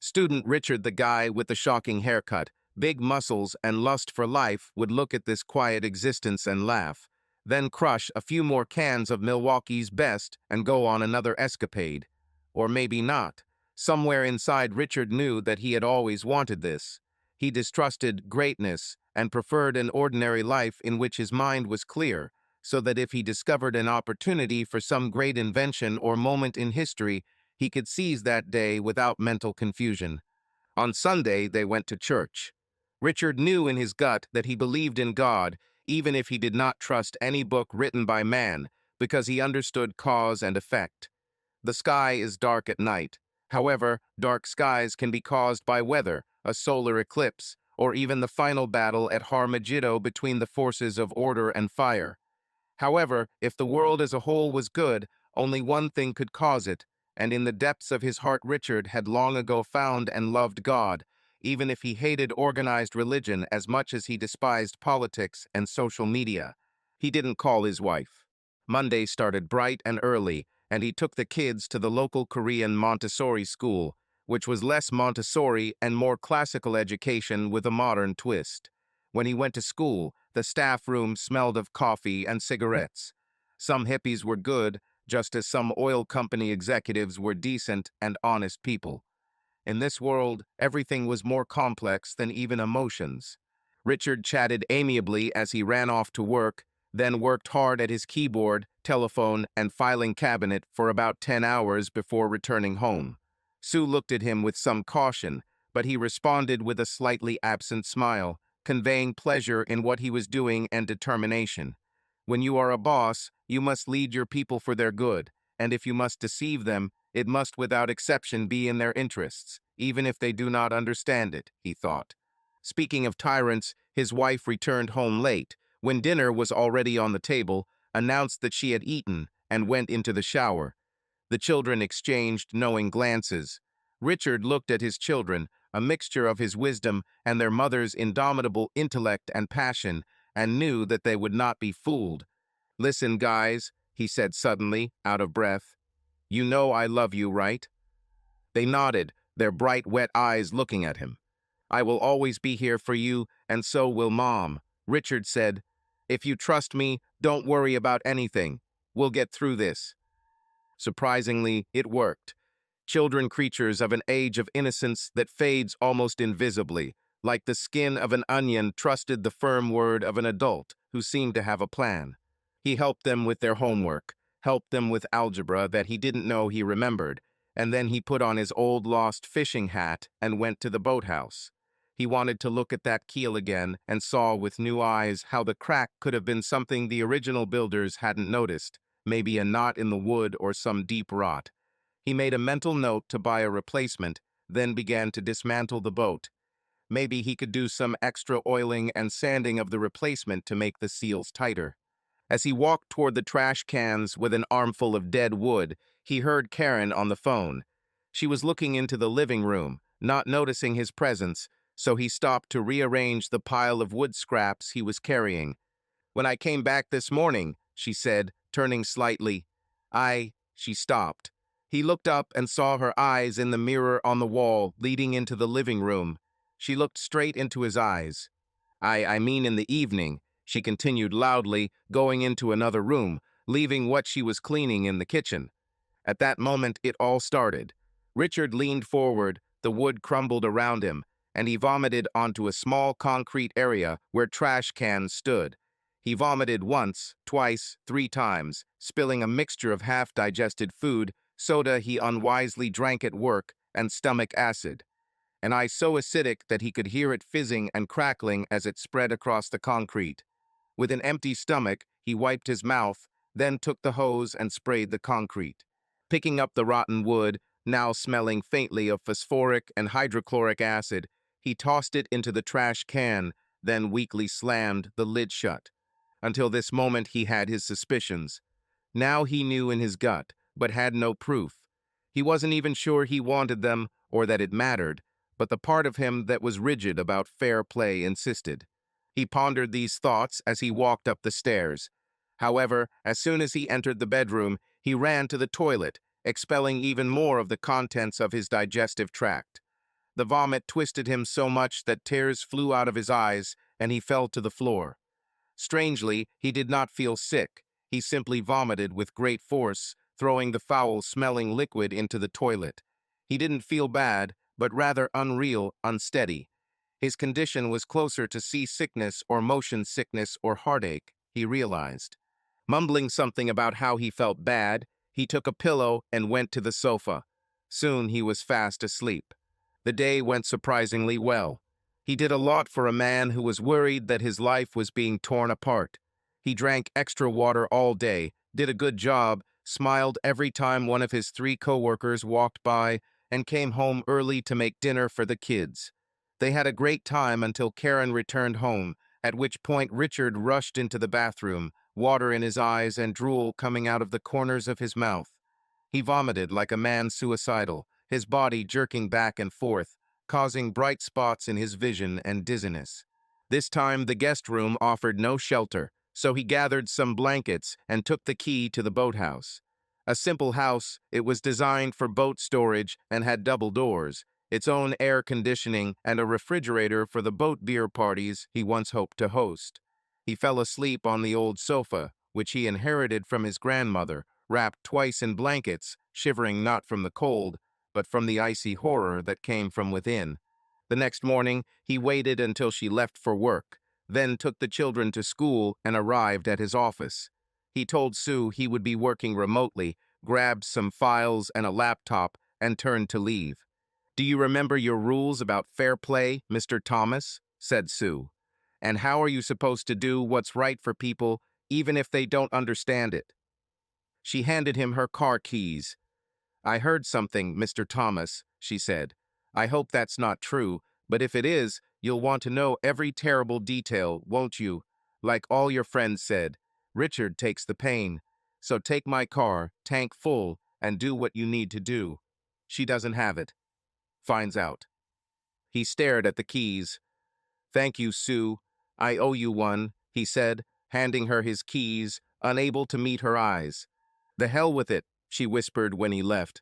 Student Richard, the guy with the shocking haircut, Big muscles and lust for life would look at this quiet existence and laugh, then crush a few more cans of Milwaukee's best and go on another escapade. Or maybe not. Somewhere inside, Richard knew that he had always wanted this. He distrusted greatness and preferred an ordinary life in which his mind was clear, so that if he discovered an opportunity for some great invention or moment in history, he could seize that day without mental confusion. On Sunday, they went to church. Richard knew in his gut that he believed in God, even if he did not trust any book written by man, because he understood cause and effect. The sky is dark at night. However, dark skies can be caused by weather, a solar eclipse, or even the final battle at Armageddon between the forces of order and fire. However, if the world as a whole was good, only one thing could cause it, and in the depths of his heart Richard had long ago found and loved God, even if he hated organized religion as much as he despised politics and social media. He didn't call his wife. Monday started bright and early, and he took the kids to the local Korean Montessori school, which was less Montessori and more classical education with a modern twist. When he went to school, the staff room smelled of coffee and cigarettes. Some hippies were good, just as some oil company executives were decent and honest people. In this world, everything was more complex than even emotions. Richard chatted amiably as he ran off to work, then worked hard at his keyboard, telephone, and filing cabinet for about 10 hours before returning home. Sue looked at him with some caution, but he responded with a slightly absent smile, conveying pleasure in what he was doing and determination. When you are a boss, you must lead your people for their good, and if you must deceive them, it must without exception be in their interests, even if they do not understand it, he thought. Speaking of tyrants, his wife returned home late, when dinner was already on the table, announced that she had eaten, and went into the shower. The children exchanged knowing glances. Richard looked at his children, a mixture of his wisdom and their mother's indomitable intellect and passion, and knew that they would not be fooled. "Listen, guys," he said suddenly, out of breath. "You know I love you, right?" They nodded, their bright, wet eyes looking at him. "I will always be here for you, and so will Mom," Richard said. "If you trust me, don't worry about anything. We'll get through this." Surprisingly, it worked. Children creatures of an age of innocence that fades almost invisibly, like the skin of an onion, trusted the firm word of an adult who seemed to have a plan. He helped them with their homework, helped them with algebra that he didn't know he remembered, and then he put on his old lost fishing hat and went to the boathouse. He wanted to look at that keel again and saw with new eyes how the crack could have been something the original builders hadn't noticed, maybe a knot in the wood or some deep rot. He made a mental note to buy a replacement, then began to dismantle the boat. Maybe he could do some extra oiling and sanding of the replacement to make the seals tighter. As he walked toward the trash cans with an armful of dead wood, he heard Karen on the phone. She was looking into the living room, not noticing his presence, so he stopped to rearrange the pile of wood scraps he was carrying. "When I came back this morning," she said, turning slightly. She stopped. He looked up and saw her eyes in the mirror on the wall leading into the living room. She looked straight into his eyes. I mean in the evening," she continued loudly, going into another room, leaving what she was cleaning in the kitchen. At that moment, it all started. Richard leaned forward, the wood crumbled around him, and he vomited onto a small concrete area where trash cans stood. He vomited once, twice, 3 times, spilling a mixture of half-digested food, soda he unwisely drank at work, and stomach acid. An eye so acidic that he could hear it fizzing and crackling as it spread across the concrete. With an empty stomach, he wiped his mouth, then took the hose and sprayed the concrete. Picking up the rotten wood, now smelling faintly of phosphoric and hydrochloric acid, he tossed it into the trash can, then weakly slammed the lid shut. Until this moment, he had his suspicions. Now he knew in his gut, but had no proof. He wasn't even sure he wanted them or that it mattered, but the part of him that was rigid about fair play insisted. He pondered these thoughts as he walked up the stairs. However, as soon as he entered the bedroom, he ran to the toilet, expelling even more of the contents of his digestive tract. The vomit twisted him so much that tears flew out of his eyes and he fell to the floor. Strangely, he did not feel sick. He simply vomited with great force, throwing the foul-smelling liquid into the toilet. He didn't feel bad, but rather unreal, unsteady. His condition was closer to seasickness or motion sickness or heartache, he realized. Mumbling something about how he felt bad, he took a pillow and went to the sofa. Soon he was fast asleep. The day went surprisingly well. He did a lot for a man who was worried that his life was being torn apart. He drank extra water all day, did a good job, smiled every time one of his 3 coworkers walked by, and came home early to make dinner for the kids. They had a great time until Karen returned home, at which point Richard rushed into the bathroom, water in his eyes and drool coming out of the corners of his mouth. He vomited like a man suicidal, his body jerking back and forth, causing bright spots in his vision and dizziness. This time the guest room offered no shelter, so he gathered some blankets and took the key to the boathouse. A simple house, it was designed for boat storage and had double doors, its own air conditioning and a refrigerator for the boat beer parties he once hoped to host. He fell asleep on the old sofa, which he inherited from his grandmother, wrapped twice in blankets, shivering not from the cold, but from the icy horror that came from within. The next morning, he waited until she left for work, then took the children to school and arrived at his office. He told Sue he would be working remotely, grabbed some files and a laptop, and turned to leave. "Do you remember your rules about fair play, Mr. Thomas?" said Sue. "And how are you supposed to do what's right for people even if they don't understand it?" She handed him her car keys. "I heard something, Mr. Thomas," she said. "I hope that's not true, but if it is, you'll want to know every terrible detail, won't you? Like all your friends said, Richard takes the pain. So take my car, tank full, and do what you need to do. She doesn't have it. Finds out." He stared at the keys. "Thank you, Sue. I owe you one," he said, handing her his keys, unable to meet her eyes. "The hell with it," she whispered when he left.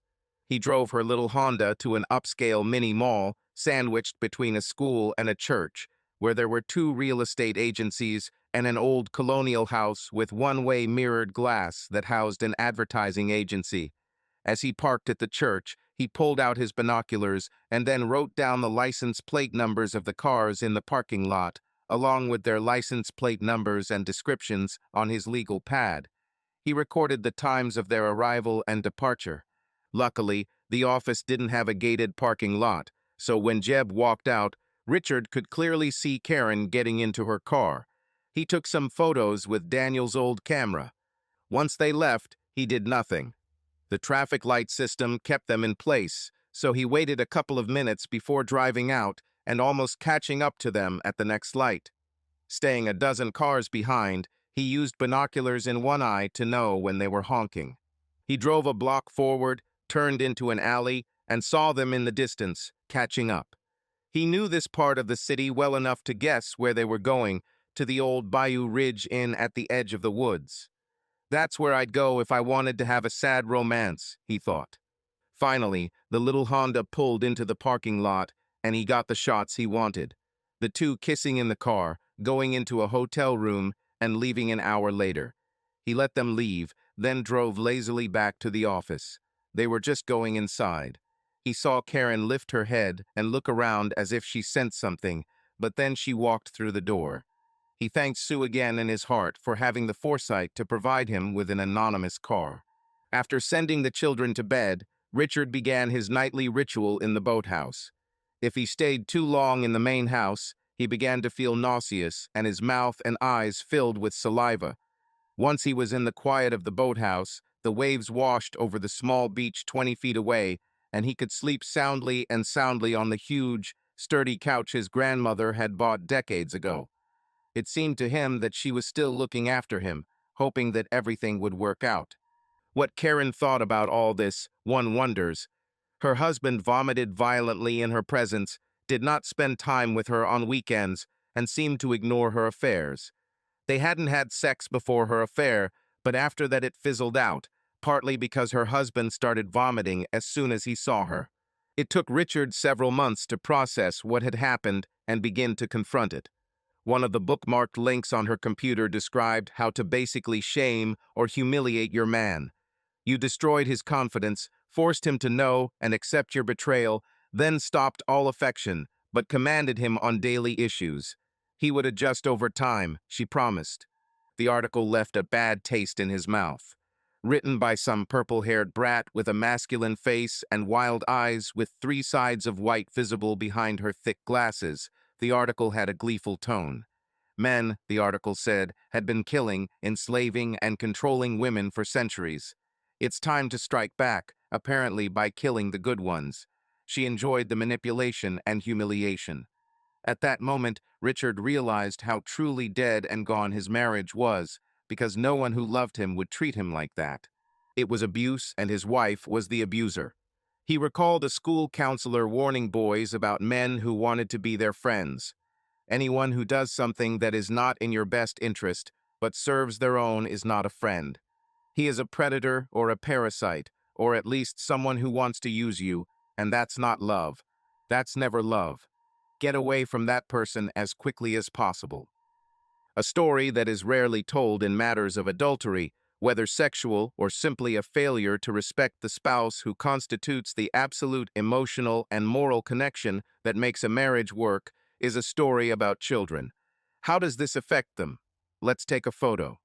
He drove her little Honda to an upscale mini mall, sandwiched between a school and a church, where there were 2 real estate agencies and an old colonial house with one-way mirrored glass that housed an advertising agency. As he parked at the church, he pulled out his binoculars and then wrote down the license plate numbers of the cars in the parking lot, along with their license plate numbers and descriptions on his legal pad. He recorded the times of their arrival and departure. Luckily, the office didn't have a gated parking lot, so when Jeb walked out, Richard could clearly see Karen getting into her car. He took some photos with Daniel's old camera. Once they left, he did nothing. The traffic light system kept them in place, so he waited a couple of minutes before driving out and almost catching up to them at the next light. Staying a dozen cars behind, he used binoculars in one eye to know when they were honking. He drove a block forward, turned into an alley, and saw them in the distance, catching up. He knew this part of the city well enough to guess where they were going, to the old Bayou Ridge Inn at the edge of the woods. "That's where I'd go if I wanted to have a sad romance," he thought. Finally, the little Honda pulled into the parking lot, and he got the shots he wanted. The 2 kissing in the car, going into a hotel room, and leaving an hour later. He let them leave, then drove lazily back to the office. They were just going inside. He saw Karen lift her head and look around as if she sensed something, but then she walked through the door. He thanked Sue again in his heart for having the foresight to provide him with an anonymous car. After sending the children to bed, Richard began his nightly ritual in the boathouse. If he stayed too long in the main house, he began to feel nauseous and his mouth and eyes filled with saliva. Once he was in the quiet of the boathouse, the waves washed over the small beach 20 feet away, and he could sleep soundly on the huge, sturdy couch his grandmother had bought decades ago. It seemed to him that she was still looking after him, hoping that everything would work out. What Karen thought about all this, one wonders. Her husband vomited violently in her presence, did not spend time with her on weekends, and seemed to ignore her affairs. They hadn't had sex before her affair, but after that it fizzled out, partly because her husband started vomiting as soon as he saw her. It took Richard several months to process what had happened and begin to confront it. One of the bookmarked links on her computer described how to basically shame or humiliate your man. You destroyed his confidence, forced him to know and accept your betrayal, then stopped all affection, but commanded him on daily issues. He would adjust over time, she promised. The article left a bad taste in his mouth. Written by some purple-haired brat with a masculine face and wild eyes with 3 sides of white visible behind her thick glasses, the article had a gleeful tone. Men, the article said, had been killing, enslaving, and controlling women for centuries. It's time to strike back, apparently by killing the good ones. She enjoyed the manipulation and humiliation. At that moment, Richard realized how truly dead and gone his marriage was, because no one who loved him would treat him like that. It was abuse, and his wife was the abuser. He recalled a school counselor warning boys about men who wanted to be their friends. Anyone who does something that is not in your best interest, but serves their own, is not a friend. He is a predator or a parasite, or at least someone who wants to use you, and that's not love. That's never love. Get away from that person as quickly as possible. A story that is rarely told in matters of adultery, whether sexual or simply a failure to respect the spouse who constitutes the absolute emotional and moral connection that makes a marriage work, is a story about children. How does this affect them? Let's take a photo.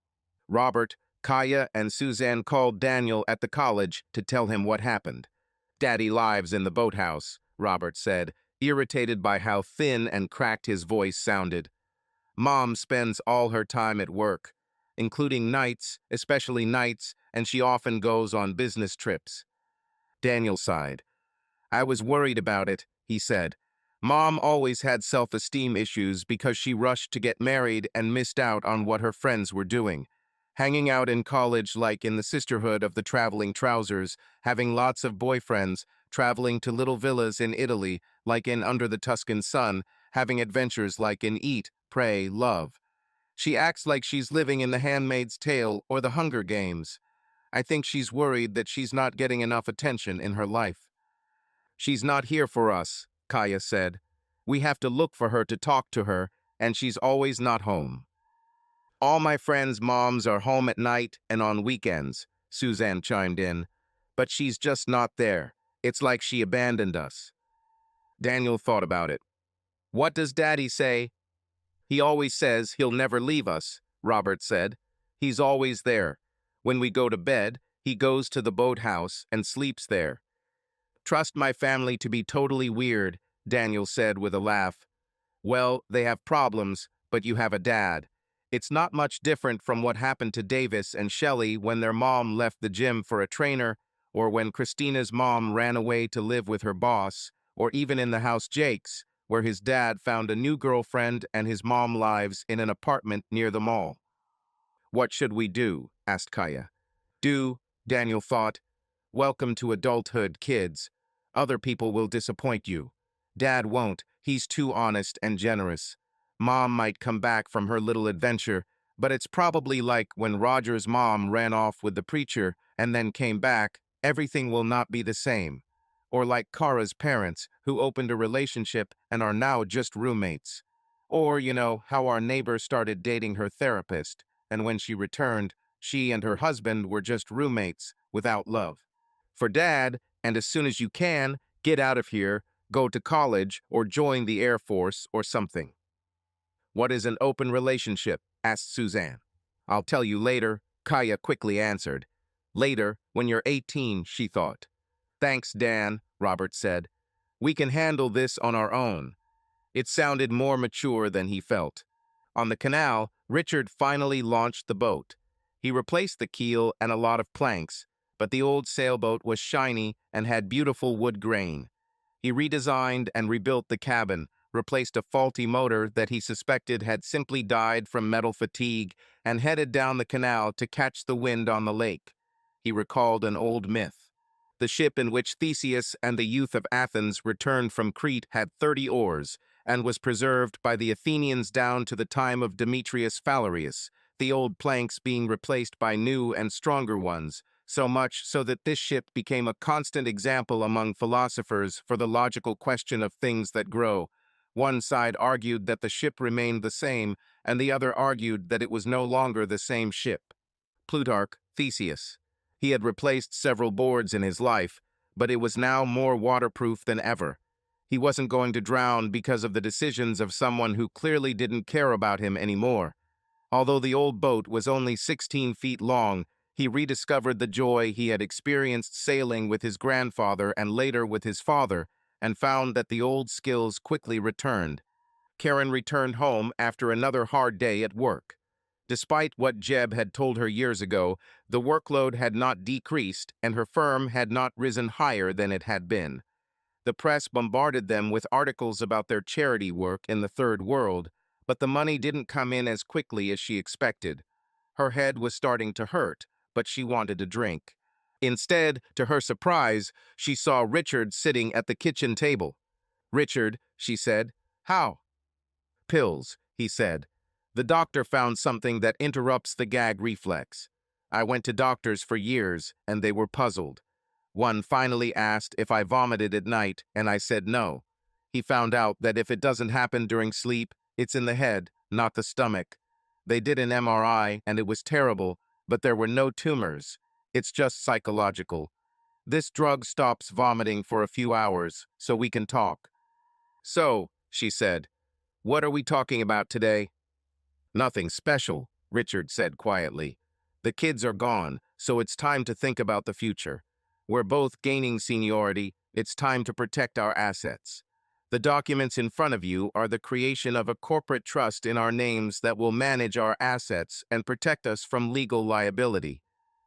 Robert, Kaya, and Suzanne called Daniel at the college to tell him what happened. "Daddy lives in the boathouse," Robert said, irritated by how thin and cracked his voice sounded. "Mom spends all her time at work, including nights, especially nights, and she often goes on business trips." Daniel sighed. "I was worried about it," he said. "Mom always had self-esteem issues because she rushed to get married and missed out on what her friends were doing. Hanging out in college like in the sisterhood of the traveling trousers, having lots of boyfriends, traveling to little villas in Italy like in Under the Tuscan Sun, having adventures like in Eat, Pray, Love. She acts like she's living in The Handmaid's Tale or The Hunger Games. I think she's worried that she's not getting enough attention in her life." "She's not here for us," Kaya said. "We have to look for her to talk to her, and she's always not home." "All my friends' moms are home at night and on weekends," Suzanne chimed in. "But she's just not there. It's like she abandoned us." Daniel thought about it. "What does Daddy say?" "He always says he'll never leave us," Robert said. "He's always there. When we go to bed, he goes to the boathouse and sleeps there." "Trust my family to be totally weird," Daniel said with a laugh. "Well, they have problems, but you have a dad. It's not much different from what happened to Davis and Shelley when their mom left the gym for a trainer, or when Christina's mom ran away to live with her boss, or even in the house Jake's, where his dad found a new girlfriend and his mom lives in an apartment near the mall." "What should we do?" asked Kaya. "Do," Daniel thought. "Welcome to adulthood, kids. Other people will disappoint you. Dad won't. He's too honest and generous. Mom might come back from her little adventure, but it's probably like when Roger's mom ran off with the preacher and then came back, everything will not be the same. Or like Kara's parents, who opened a relationship and are now just roommates. Or, how our neighbor started dating her therapist, and when she returned, she and her husband were just roommates, without love. For Dad, and as soon as you can, get out of here, go to college, or join the Air Force or something." "What is an open relationship?" asked Suzanne. "I'll tell you later," Kaya quickly answered. "Later, when you're 18, she thought. "Thanks, Dan," Robert said. "We can handle this on our own." It sounded more mature than he felt. On the canal, Richard finally launched the boat. He replaced the keel and a lot of planks, but the old sailboat was shiny and had beautiful wood grain. He redesigned and rebuilt the cabin, replaced a faulty motor that he suspected had simply died from metal fatigue, and headed down the canal to catch the wind on the lake. He recalled an old myth. The ship in which Theseus and the youth of Athens returned from Crete had 30 oars, and was preserved by the Athenians down to the time of Demetrius Phalereus, the old planks being replaced by new and stronger ones, so much so that this ship became a constant example among philosophers for the logical question of things that grow. One side argued that the ship remained the same, and the other argued that it was no longer the same ship. Plutarch, Theseus. He had replaced several boards in his life, but it was now more waterproof than ever. He wasn't going to drown because of the decisions of someone who clearly didn't care about him anymore. Although the old boat was only 16 feet long, he rediscovered the joy he had experienced sailing with his grandfather and later with his father, and found that the old skills quickly returned. Karen returned home after another hard day at work. Despite what Jeb had told her years ago, the workload had not decreased and her firm had not risen higher than it had been. The press bombarded them with articles about their charity work in the Third World, but the money didn't come in as quickly as she expected. Her head was starting to hurt, but she wanted a drink. Instead, to her surprise, she saw Richard sitting at the kitchen table. "Richard," she said. "How?" "Pills," he said. "The doctor found something that interrupts the gag reflex. I went to doctors for years, and they were puzzled. One finally asked if I vomited at night, and I said no. He found out that if it doesn't happen during sleep, it's in the head, not the stomach. They did an MRI, and it was terrible, but there were no tumors. It's just psychological. This drug stops vomiting for a few hours, so we can talk." "So," she said, "what are we talking about today?" "Nothing special," Richard said quietly. "The kids are gone, so it's time to think about the future. We're both gaining seniority. It's time to protect our assets. The documents in front of you are the creation of a corporate trust in our names that will manage our assets and protect us from legal liability.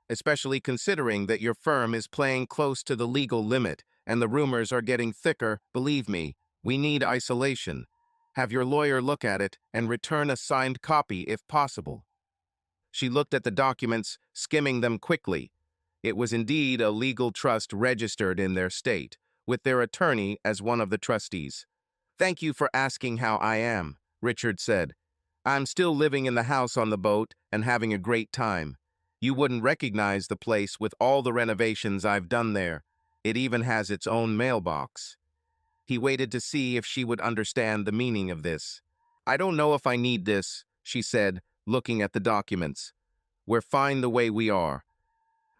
Especially considering that your firm is playing close to the legal limit and the rumors are getting thicker, believe me, we need isolation. Have your lawyer look at it and return a signed copy if possible." She looked at the documents, skimming them quickly. It was indeed a legal trust registered in their state, with their attorney as one of the trustees. "Thank you for asking how I am," Richard said. "I'm still living in the house on the boat and having a great time. You wouldn't recognize the place with all the renovations I've done there. It even has its own mailbox." He waited to see if she would understand the meaning of this. "I don't know if I need this," she said, looking at the documents. "We're fine the way we are.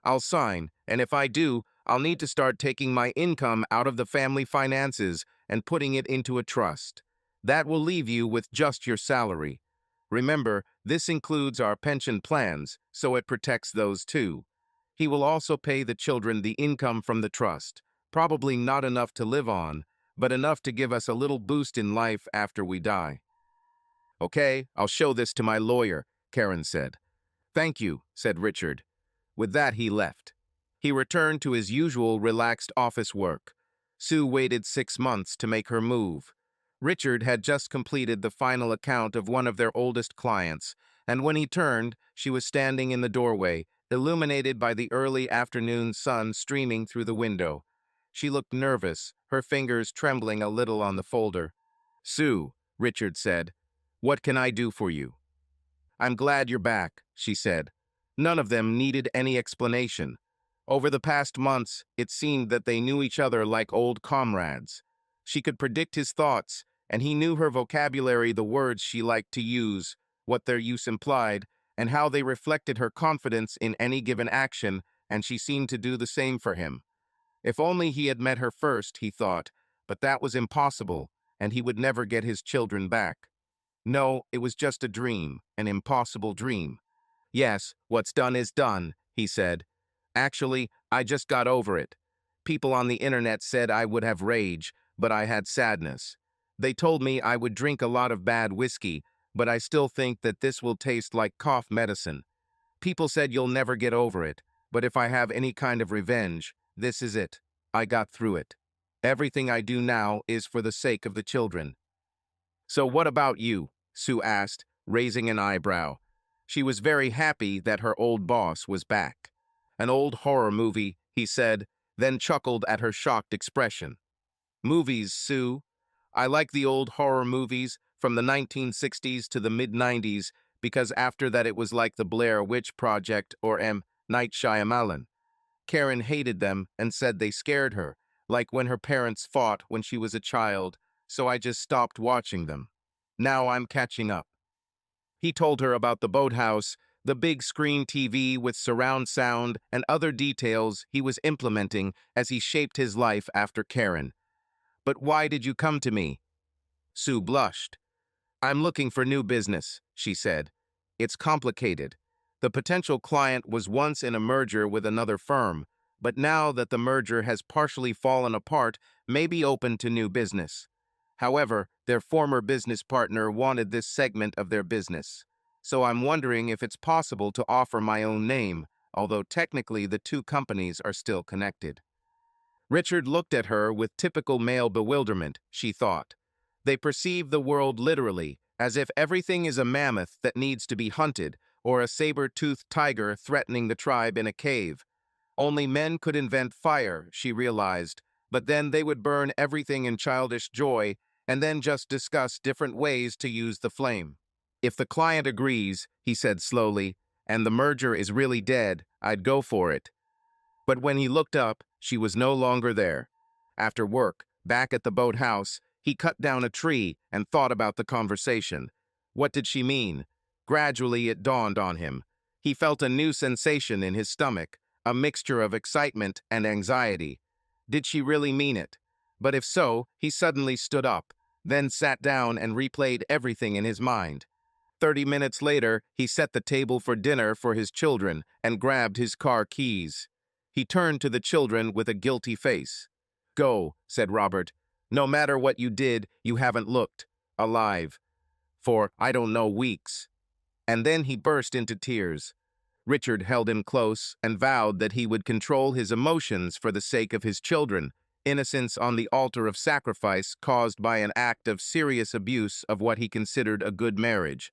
I'll sign, and if I do, I'll need to start taking my income out of the family finances and putting it into a trust. That will leave you with just your salary. Remember, this includes our pension plans, so it protects those too. He will also pay the children the income from the trust, probably not enough to live on, but enough to give us a little boost in life after we die." "Okay, I'll show this to my lawyer," Karen said. "Thank you," said Richard. With that, he left. He returned to his usual relaxed office work. Sue waited 6 months to make her move. Richard had just completed the final account of one of their oldest clients, and when he turned, she was standing in the doorway, illuminated by the early afternoon sun streaming through the window. She looked nervous, her fingers trembling a little on the folder. "Sue," Richard said, "what can I do for you?" "I'm glad you're back," she said. None of them needed any explanation. Over the past months, it seemed that they knew each other like old comrades. She could predict his thoughts, and he knew her vocabulary, the words she liked to use, what their use implied, and how they reflected her confidence in any given action, and she seemed to do the same for him. If only he had met her first, he thought, but that was impossible, and he would never get his children back. No, it was just a dream, an impossible dream. "Yes, what's done is done," he said. "Actually, I just got over it. People on the internet said I would have rage, but I had sadness. They told me I would drink a lot of bad whiskey, but I still think that this will taste like cough medicine. People said you'll never get over it, but if I have any kind of revenge, this is it. I got through it. Everything I do now is for the sake of the children." "So what about you?" Sue asked, raising an eyebrow. She was very happy that her old boss was back. "An old horror movie," he said, then chuckled at her shocked expression. "Movies, Sue. I like the old horror movies from the 1960s to the mid-90s because after that it was like the Blair Witch Project or M. Night Shyamalan. Karen hated them and said they scared her, like when her parents fought when she was a child, so I just stopped watching them. Now I'm catching up. He told her about the boathouse, the big screen TV with surround sound, and other details he was implementing as he shaped his life after Karen. But why did you come to me? Sue blushed. I'm looking for new business, she said. It's complicated. The potential client was once in a merger with another firm, but now that the merger has partially fallen apart, may be open to new business. However, their former business partner wanted this segment of their business. So I'm wondering if it's possible to offer my own name, although technically the two companies are still connected. Richard looked at her with typical male bewilderment, she thought. They perceive the world literally, as if everything is a mammoth that needs to be hunted, or a saber-toothed tiger threatening the tribe in a cave. Only men could invent fire, she realized, but then they would burn everything in childish joy and then just discuss different ways to use the flame. If the client agrees, he said slowly, and the merger is really dead, I'd go for it. But when he looked up, she was no longer there. After work, back at the boathouse, he cut down a tree and thought about the conversation. What did she mean? Gradually, it dawned on him. He felt a new sensation in his stomach, a mixture of excitement and anxiety. Did she really mean it? But if so, he suddenly stood up, then sat down and replayed everything in his mind. 30 minutes later, he set the table for dinner for his children and grabbed his car keys. He turned to the children with a guilty face. Go, said Robert. No matter what you did, you haven't looked alive for, I don't know, weeks. And then he burst into tears. Richard held him close and vowed that he would control his emotions for the sake of his children, innocence on the altar of sacrifice caused by an act of serious abuse of what he considered a good marriage.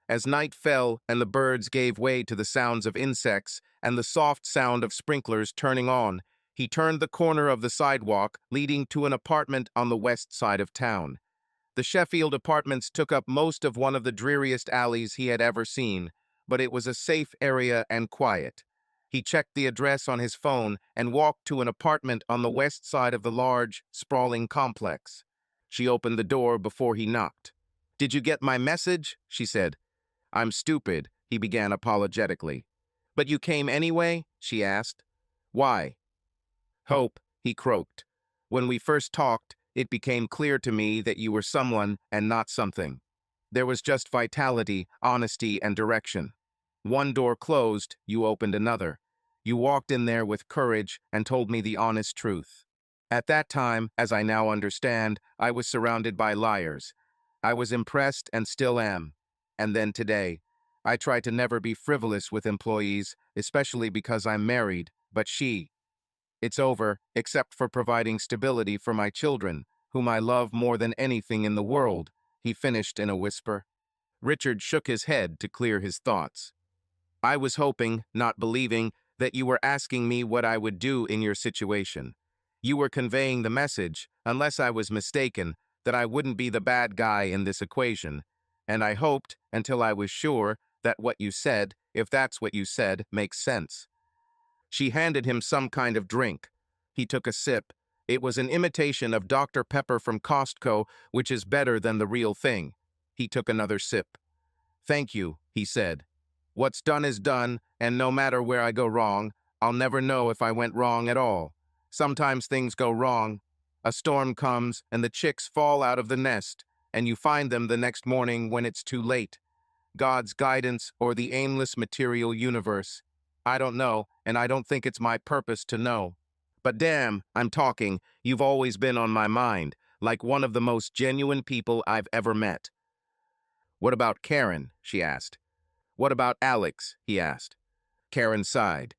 As night fell and the birds gave way to the sounds of insects and the soft sound of sprinklers turning on, he turned the corner of the sidewalk leading to an apartment on the west side of town. The Sheffield apartments took up most of one of the dreariest alleys he had ever seen, but it was a safe area and quiet. He checked the address on his phone and walked to an apartment on the west side of the large, sprawling complex. She opened the door before he knocked. "Did you get my message?" she said. "I'm stupid," he began apologetically. "But you came anyway?" she asked. "Why?" "Hope," he croaked. "When we first talked, it became clear to me that you were someone and not something. There was just vitality, honesty, and direction. One door closed, you opened another. You walked in there with courage and told me the honest truth. At that time, as I now understand, I was surrounded by liars. I was impressed and still am. And then today, I try to never be frivolous with employees, especially because I'm married, but it's over, except for providing stability for my children, whom I love more than anything in the world," he finished in a whisper. Richard shook his head to clear his thoughts. "I was hoping, not believing, that you were asking me what I would do in your situation. You were conveying the message, unless I was mistaken, that I wouldn't be the bad guy in this equation. And I hoped, until I was sure, that what you said, if that's what you said, makes sense." She handed him some kind of drink. He took a sip. It was an imitation of Dr. Pepper from Costco, which is better than the real thing. He took another sip. "Thank you," he said. "What's done is done, and no matter where I go wrong, I'll never know if I went wrong at all. Sometimes things go wrong. A storm comes, and the chicks fall out of the nest, and you find them the next morning when it's too late. God's guidance or the aimless material universe. I don't know, and I don't think it's my purpose to know. But damn, I'm talking, you've always been on my mind, like one of the most genuine people I've ever met." "What about Karen?" she asked. "What about Alex?" he asked. Karen sighed.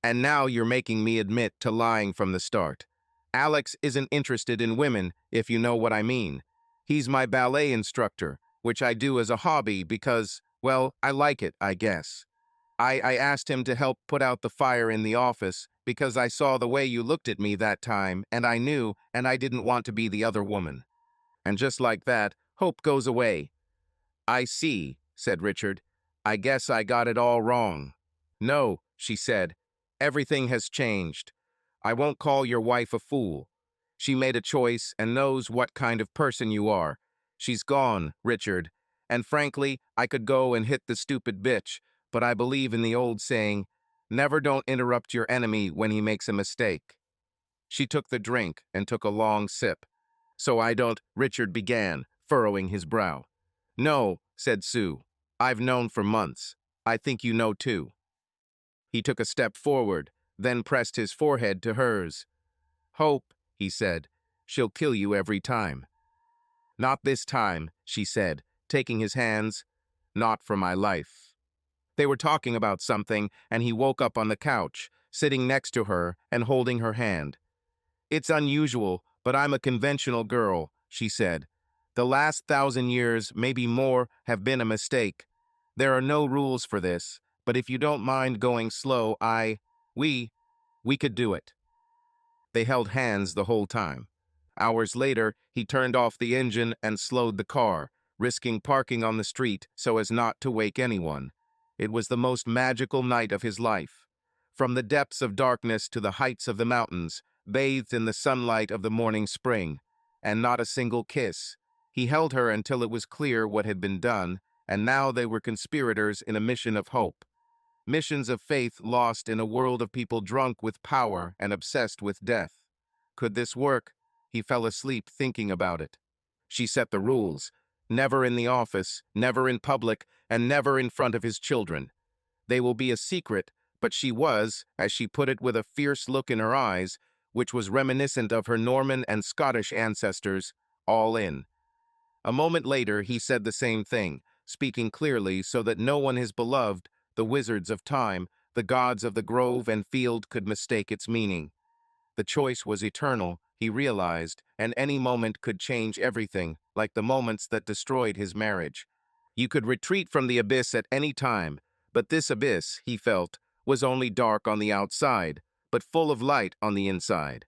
"And now you're making me admit to lying from the start. Alex isn't interested in women, if you know what I mean. He's my ballet instructor, which I do as a hobby because, well, I like it, I guess. I asked him to help put out the fire in the office because I saw the way you looked at me that time, and I knew, and I didn't want to be the other woman." And just like that, hope goes away. "I see," said Richard. "I guess I got it all wrong." "No," she said. Everything has changed. I won't call your wife a fool. She made a choice and knows what kind of person you are. She's gone, Richard. And frankly, I could go and hit the stupid bitch, but I believe in the old saying, never don't interrupt your enemy when he makes a mistake. She took the drink and took a long sip. So I don't, Richard began, furrowing his brow. No, said Sue. I've known for months. I think you know too. He took a step forward, then pressed his forehead to hers. Hope, he said, she'll kill you every time. Not this time, she said, taking his hands. Not for my life. They were talking about something, and he woke up on the couch, sitting next to her and holding her hand. It's unusual, but I'm a conventional girl, she said. The last 1,000 years, maybe more, have been a mistake. There are no rules for this, but if you don't mind going slow, we could do it. They held hands the whole time. Hours later, he turned off the engine and slowed the car, risking parking on the street so as not to wake anyone. It was the most magical night of his life. From the depths of darkness to the heights of the mountains, bathed in the sunlight of the morning spring, and not a single kiss. He held her until it was clear what had been done, and now they were conspirators in a mission of hope. Missions of faith lost in a world of people drunk with power and obsessed with death. Could this work? He fell asleep thinking about it. She set the rules. Never in the office, never in public, and never in front of his children. They will be a secret, but she was, as she put it with a fierce look in her eyes, which was reminiscent of her Norman and Scottish ancestors, all in. A moment later, he said the same thing, speaking clearly so that no one his beloved, the wizards of time, the gods of the grove and field could mistake its meaning. The choice was eternal, he realized, and any moment could change everything, like the moments that destroyed his marriage. You could retreat from the abyss at any time, but this abyss, he felt, was only dark on the outside, but full of light on the inside.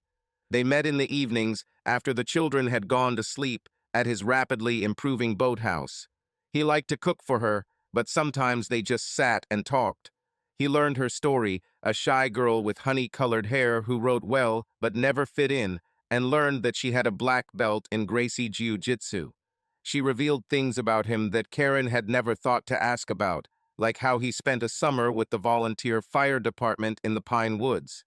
They met in the evenings after the children had gone to sleep at his rapidly improving boathouse. He liked to cook for her, but sometimes they just sat and talked. He learned her story, a shy girl with honey-colored hair who wrote well but never fit in, and learned that she had a black belt in Gracie Jiu-Jitsu. She revealed things about him that Karen had never thought to ask about, like how he spent a summer with the volunteer fire department in the Pine Woods.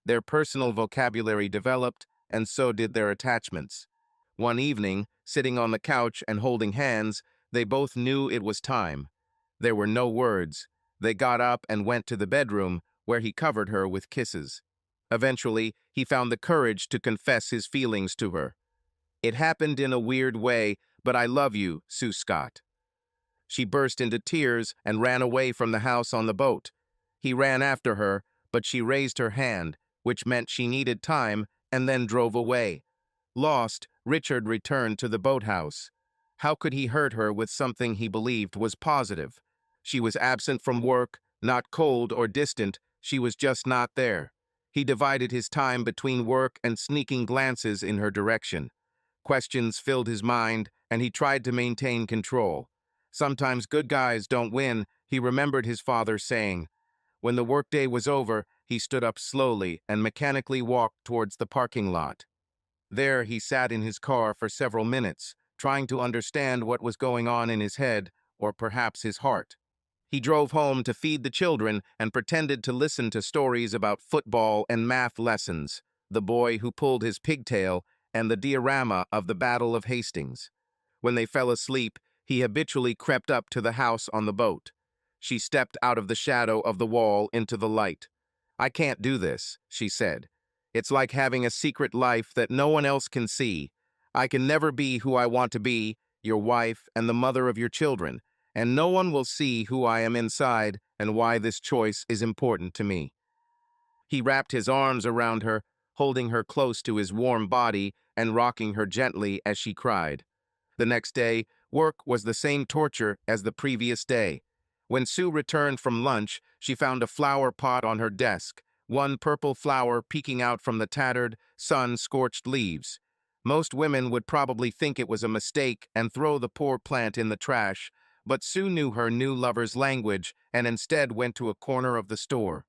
Their personal vocabulary developed, and so did their attachments. One evening, sitting on the couch and holding hands, they both knew it was time. There were no words. They got up and went to the bedroom, where he covered her with kisses. Eventually, he found the courage to confess his feelings to her. It happened in a weird way, but I love you, Sue Scott. She burst into tears and ran away from the house on the boat. He ran after her, but she raised her hand, which meant she needed time, and then drove away. Lost, Richard returned to the boathouse. How could he hurt her with something he believed was positive? She was absent from work, not cold or distant, she was just not there. He divided his time between work and sneaking glances in her direction. Questions filled his mind, and he tried to maintain control. Sometimes good guys don't win, he remembered his father saying. When the workday was over, he stood up slowly and mechanically walked towards the parking lot. There he sat in his car for several minutes, trying to understand what was going on in his head, or perhaps his heart. He drove home to feed the children and pretended to listen to stories about football and math lessons, the boy who pulled his pigtail, and the diorama of the Battle of Hastings. When they fell asleep, he habitually crept up to the house on the boat. She stepped out of the shadow of the wall into the light. I can't do this, she said. It's like having a secret life that no one else can see. I can never be who I want to be, your wife and the mother of your children, and no one will see who I am inside and why this choice is important to me. He wrapped his arms around her, holding her close to his warm body and rocking her gently as she cried. The next day, work was the same torture as the previous day. When Sue returned from lunch, she found a flower pot on her desk, one purple flower peeking out from the tattered, sun-scorched leaves. Most women would probably think it was a mistake and throw the poor plant in the trash, but Sue knew her new lover's language and instead went to a corner of the store.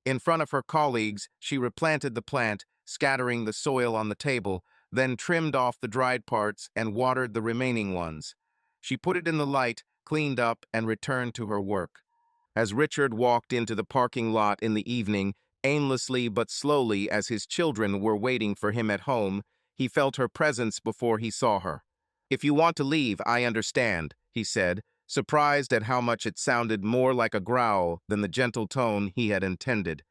In front of her colleagues, she replanted the plant, scattering the soil on the table, then trimmed off the dried parts and watered the remaining ones. She put it in the light, cleaned up, and returned to her work. As Richard walked into the parking lot in the evening, aimlessly but slowly as his children were waiting for him at home, he felt her presence before he saw her. "If you want to leave, I understand," he said, surprised at how much it sounded more like a growl than the gentle tone he had intended.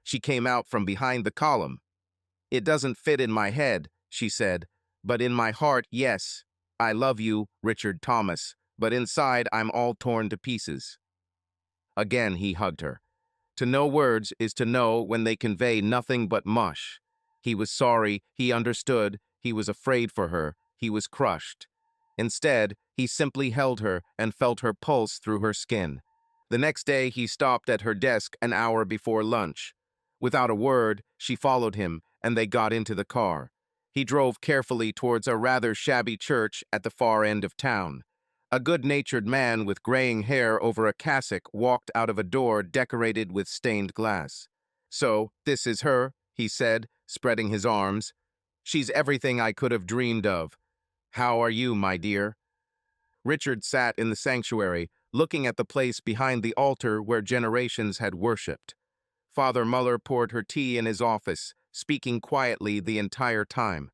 She came out from behind the column. "It doesn't fit in my head," she said, "but in my heart, yes. I love you, Richard Thomas, but inside I'm all torn to pieces." Again he hugged her. To know words is to know when they convey nothing but mush. He was sorry, he understood, he was afraid for her, he was crushed. Instead, he simply held her and felt her pulse through her skin. The next day, he stopped at her desk an hour before lunch. Without a word, she followed him, and they got into the car. He drove carefully towards a rather shabby church at the far end of town. A good-natured man with graying hair over a cassock walked out of a door decorated with stained glass. "So, this is her," he said, spreading his arms. "She's everything I could have dreamed of. How are you, my dear?" Richard sat in the sanctuary, looking at the place behind the altar where generations had worshipped. Father Muller poured her tea in his office, speaking quietly the entire time.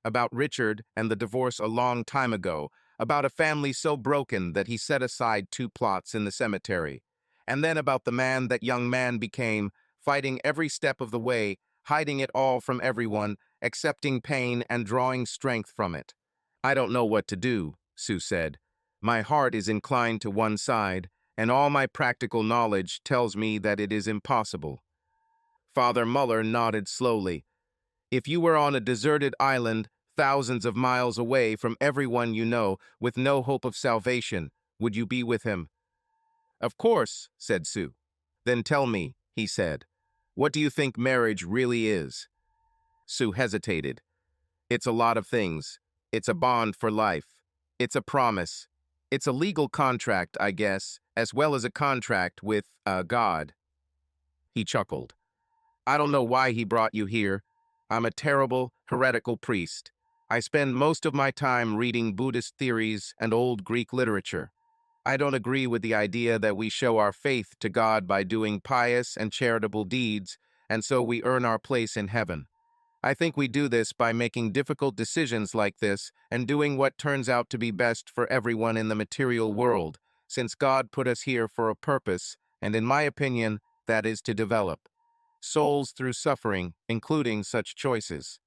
About Richard and the divorce a long time ago, about a family so broken that he set aside 2 plots in the cemetery, and then about the man that young man became, fighting every step of the way, hiding it all from everyone, accepting pain and drawing strength from it. "I don't know what to do," Sue said. "My heart is inclined to one side, and all my practical knowledge tells me that it is impossible." Father Muller nodded slowly. "If you were on a deserted island, thousands of miles away from everyone you know, with no hope of salvation, would you be with him?" "Of course," said Sue. "Then tell me," he said, "what do you think marriage really is?" Sue hesitated. "It's a lot of things. It's a bond for life. It's a promise. It's a legal contract, I guess, as well as a contract with, God." He chuckled. "I don't know why he brought you here. I'm a terrible, heretical priest. I spend most of my time reading Buddhist theories and old Greek literature. I don't agree with the idea that we show our faith to God by doing pious and charitable deeds, and so we earn our place in heaven. I think we do this by making difficult decisions like this and doing what turns out to be best for everyone in the material world, since God put us here for a purpose, and in my opinion, that is to develop souls through suffering, including such choices."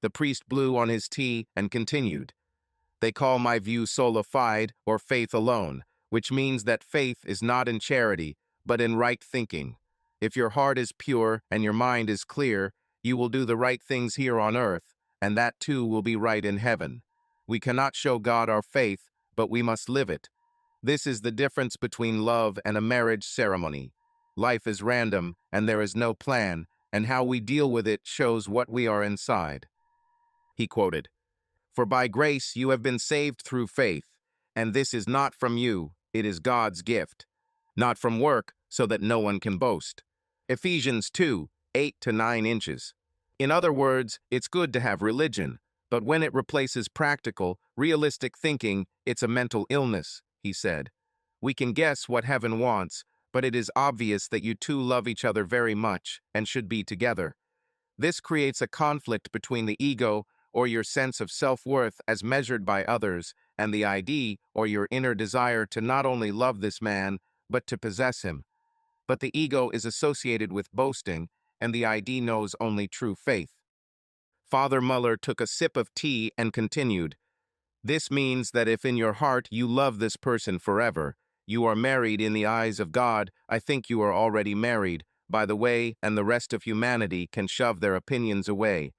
The priest blew on his tea and continued. "They call my view sola fide, or faith alone, which means that faith is not in charity, but in right thinking. If your heart is pure and your mind is clear, you will do the right things here on earth, and that too will be right in heaven. We cannot show God our faith, but we must live it. This is the difference between love and a marriage ceremony. Life is random, and there is no plan, and how we deal with it shows what we are inside." He quoted, "For by grace you have been saved through faith, and this is not from you, it is God's gift. Not from work, so that no one can boast." Ephesians 2, 8-9 inches. In other words, it's good to have religion, but when it replaces practical, realistic thinking, it's a mental illness, he said. "We can guess what heaven wants, but it is obvious that you two love each other very much and should be together. This creates a conflict between the ego, or your sense of self-worth as measured by others, and the ID, or your inner desire to not only love this man, but to possess him. But the ego is associated with boasting, and the ID knows only true faith." Father Muller took a sip of tea and continued, "This means that if in your heart you love this person forever, you are married in the eyes of God. I think you are already married, by the way, and the rest of humanity can shove their opinions away.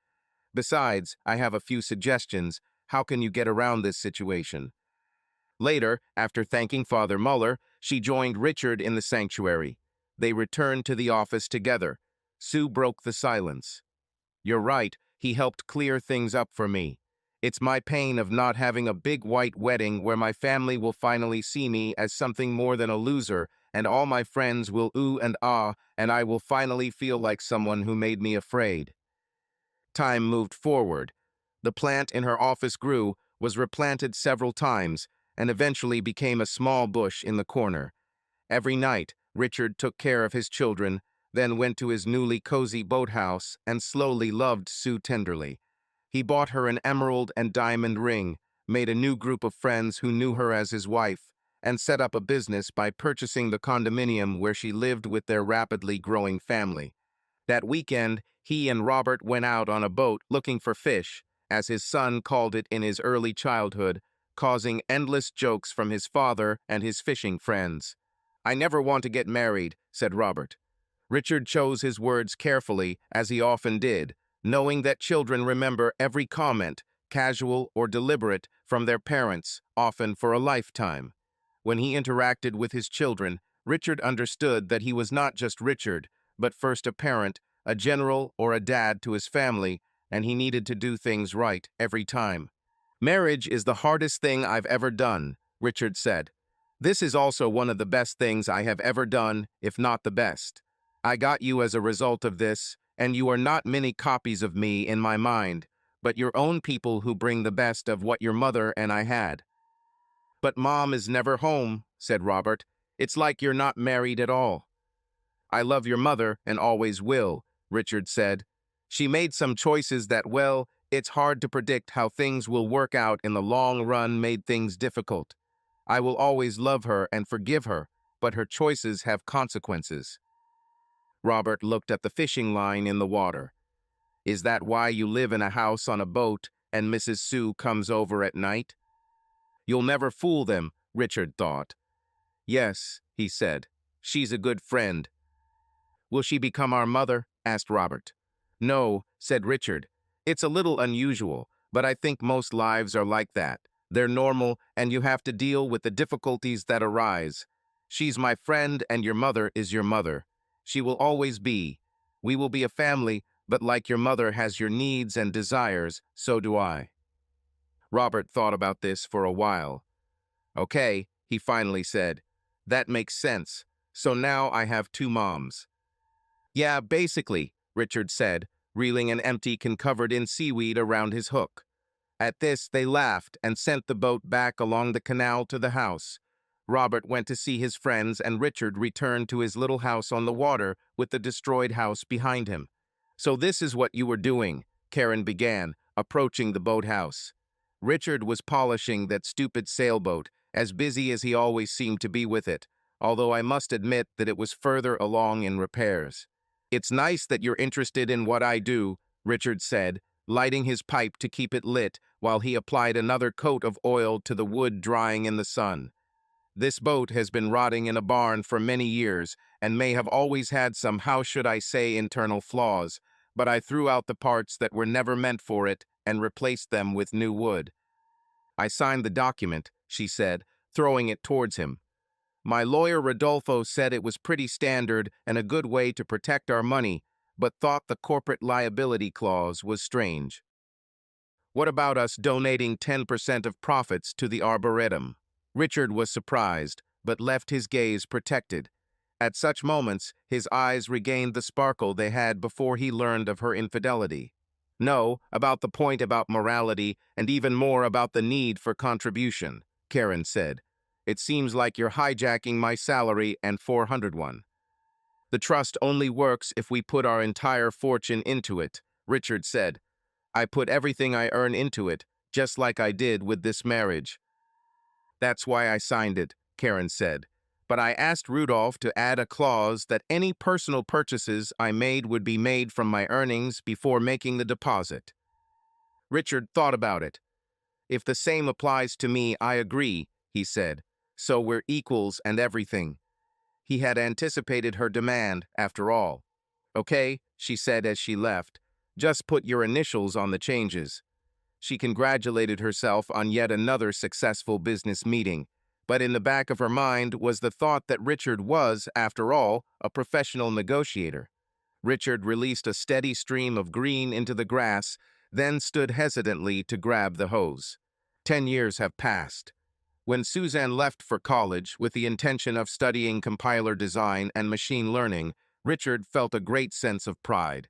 Besides, I have a few suggestions. How can you get around this situation?" Later, after thanking Father Muller, she joined Richard in the sanctuary. They returned to the office together. Sue broke the silence. "You're right, he helped clear things up for me. It's my pain of not having a big white wedding where my family will finally see me as something more than a loser and all my friends will ooh and ah, and I will finally feel like someone who made me afraid. Time moved forward. The plant in her office grew, was replanted several times, and eventually became a small bush in the corner. Every night, Richard took care of his children, then went to his newly cozy boathouse and slowly loved Sue tenderly. He bought her an emerald and diamond ring, made a new group of friends who knew her as his wife, and set up a business by purchasing the condominium where she lived with their rapidly growing family. That weekend, he and Robert went out on a boat looking for fish, as his son called it in his early childhood, causing endless jokes from his father and his fishing friends. "I never want to get married," said Robert. Richard chose his words carefully, as he often did, knowing that children remember every comment, casual or deliberate, from their parents, often for a lifetime. When he interacted with his children, Richard understood that he was not just Richard, but first a parent, a general, or a dad to his family, and he needed to do things right every time. "Marriage is the hardest thing I've ever done," Richard said. "This is also one of the best things I have ever done, if not the best. I got you as a result of this, and you are not many copies of me in my mind, but your own people who bring the best of what your mother and I had." "But Mom is never home," said Robert. "It's like you're not married at all." "I love your mother and always will," Richard said. "She made some choices that, well, it's hard to predict how things will work out in the long run made things difficult. I will always love her and forgive her, but her choices have consequences." Robert looked at the fishing line in the water. "Is that why you live in a house on a boat and Mrs. Sue comes over at night?" "You'll never fool them," Richard thought. "Yes," he said. "She's a good friend." "Will she become our mother?" asked Robert. "No," said Richard. "It's a little unusual, but I think most lives are like that. They're normal, and you have to deal with the difficulties that arise. She's my friend, and your mother is your mother. She will always be. We will be a family, but like your mother has your needs and desires, so do I." Robert thought about this for a while. "Okay," he finally said. "That makes sense. So now I have two moms." "Yeah, basically," Richard said, reeling an empty can covered in seaweed around his hook. At this, they laughed and sent the boat back along the canal to the house. Robert went to see his friends, and Richard returned to his little house on the water with the destroyed house behind him. "So this is what you were doing," Karen began, approaching the boathouse. Richard was polishing that stupid sailboat, as busy as he always seemed to be with it, although I must admit that it was further along in repairs. "It's nice that you're interested in what I do," Richard said, lighting his pipe to keep it lit while he applied another coat of oil to the wood drying in the sun. "This boat has been rotting in a barn for many years and may have always had some, how should I say, internal flaws, but I threw out the parts that were never meant for it and replaced them with new wood." "I signed the document," she said, throwing it towards him. "My lawyer Rodolfo said it was pretty standard and a good way to protect our money, but thought the corporate liability clause was strange." "What about us donating 10% of profits to the Arboretum?" Richard was surprised, but left his gaze protected. At such moments, his eyes regained the sparkle they had before he learned of her infidelity. "No, about the point about morality, and even more about the need for contribution," Karen said. "It seems like you're hijacking my salary and 401. "The trust only works if we put our entire fortune into it," Richard said. "I put everything I earn into it, just like I did with this marriage." "That's why I signed it," Karen said. "But I asked Rudolph to add a clause that any personal purchases I made would be made from my earnings before making the deposit." Richard thought about it. "If the same applies to me, I agree," he said. "So we're equals and everything." He had anticipated her demand, after all. "Okay," she said as she left. "Just put your initials on the changes." She congratulated herself on yet another successful business meeting, but in the back of her mind was the thought that Richard was, after all, a professional negotiator. Richard released a steady stream of green into the grass, then stood hesitantly to grab the hose. 10 years have passed. When Suzanne left for college with the intention of studying compiler design and machine learning, Richard felt a great sense of pride.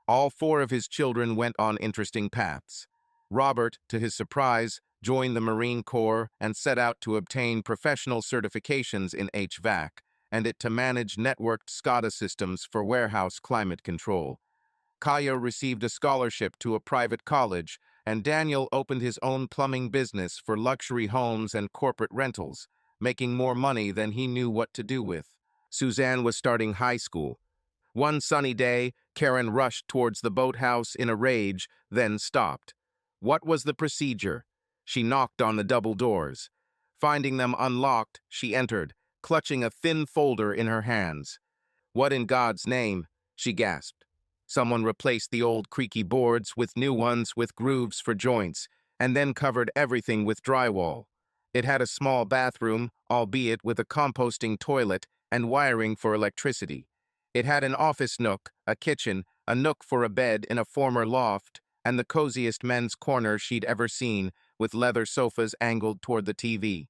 All four of his children went on interesting paths. Robert, to his surprise, joined the Marine Corps and set out to obtain professional certifications in HVAC and to manage networked SCADA systems for warehouse climate control. Kaya received a scholarship to a private college, and Daniel opened his own plumbing business for luxury homes and corporate rentals, making more money than he knew what to do with. Suzanne was starting high school. One sunny day, Karen rushed towards the boathouse in a rage, then stopped. What was the procedure? She knocked on the double doors. Finding them unlocked, she entered, clutching a thin folder in her hands. "What in God's name?" she gasped. Someone replaced the old creaky boards with new ones with grooves for joints, and then covered everything with drywall. It had a small bathroom, albeit with a composting toilet and wiring for electricity. It had an office nook, a kitchen, a nook for a bed in a former loft, and the coziest men's corner she'd ever seen, with leather sofas angled toward the TV.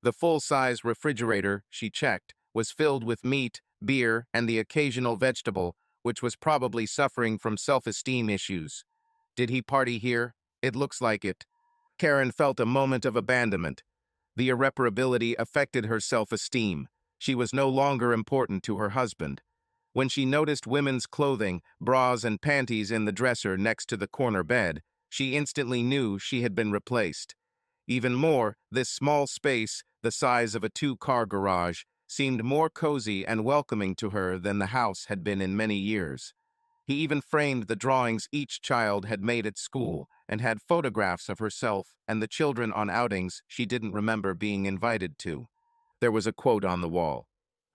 The full-size refrigerator, she checked, was filled with meat, beer, and the occasional vegetable, which was probably suffering from self-esteem issues. Did he party here? It looks like it. Karen felt a moment of abandonment. The irreparability affected her self-esteem. She was no longer important to her husband. When she noticed women's clothing, bras and panties in the dresser next to the corner bed, she instantly knew she had been replaced. Even more, this small space, the size of a two-car garage, seemed more cozy and welcoming to her than the house had been in many years. He even framed the drawings each child had made at school and had photographs of herself and the children on outings she didn't remember being invited to. There was a quote on the wall.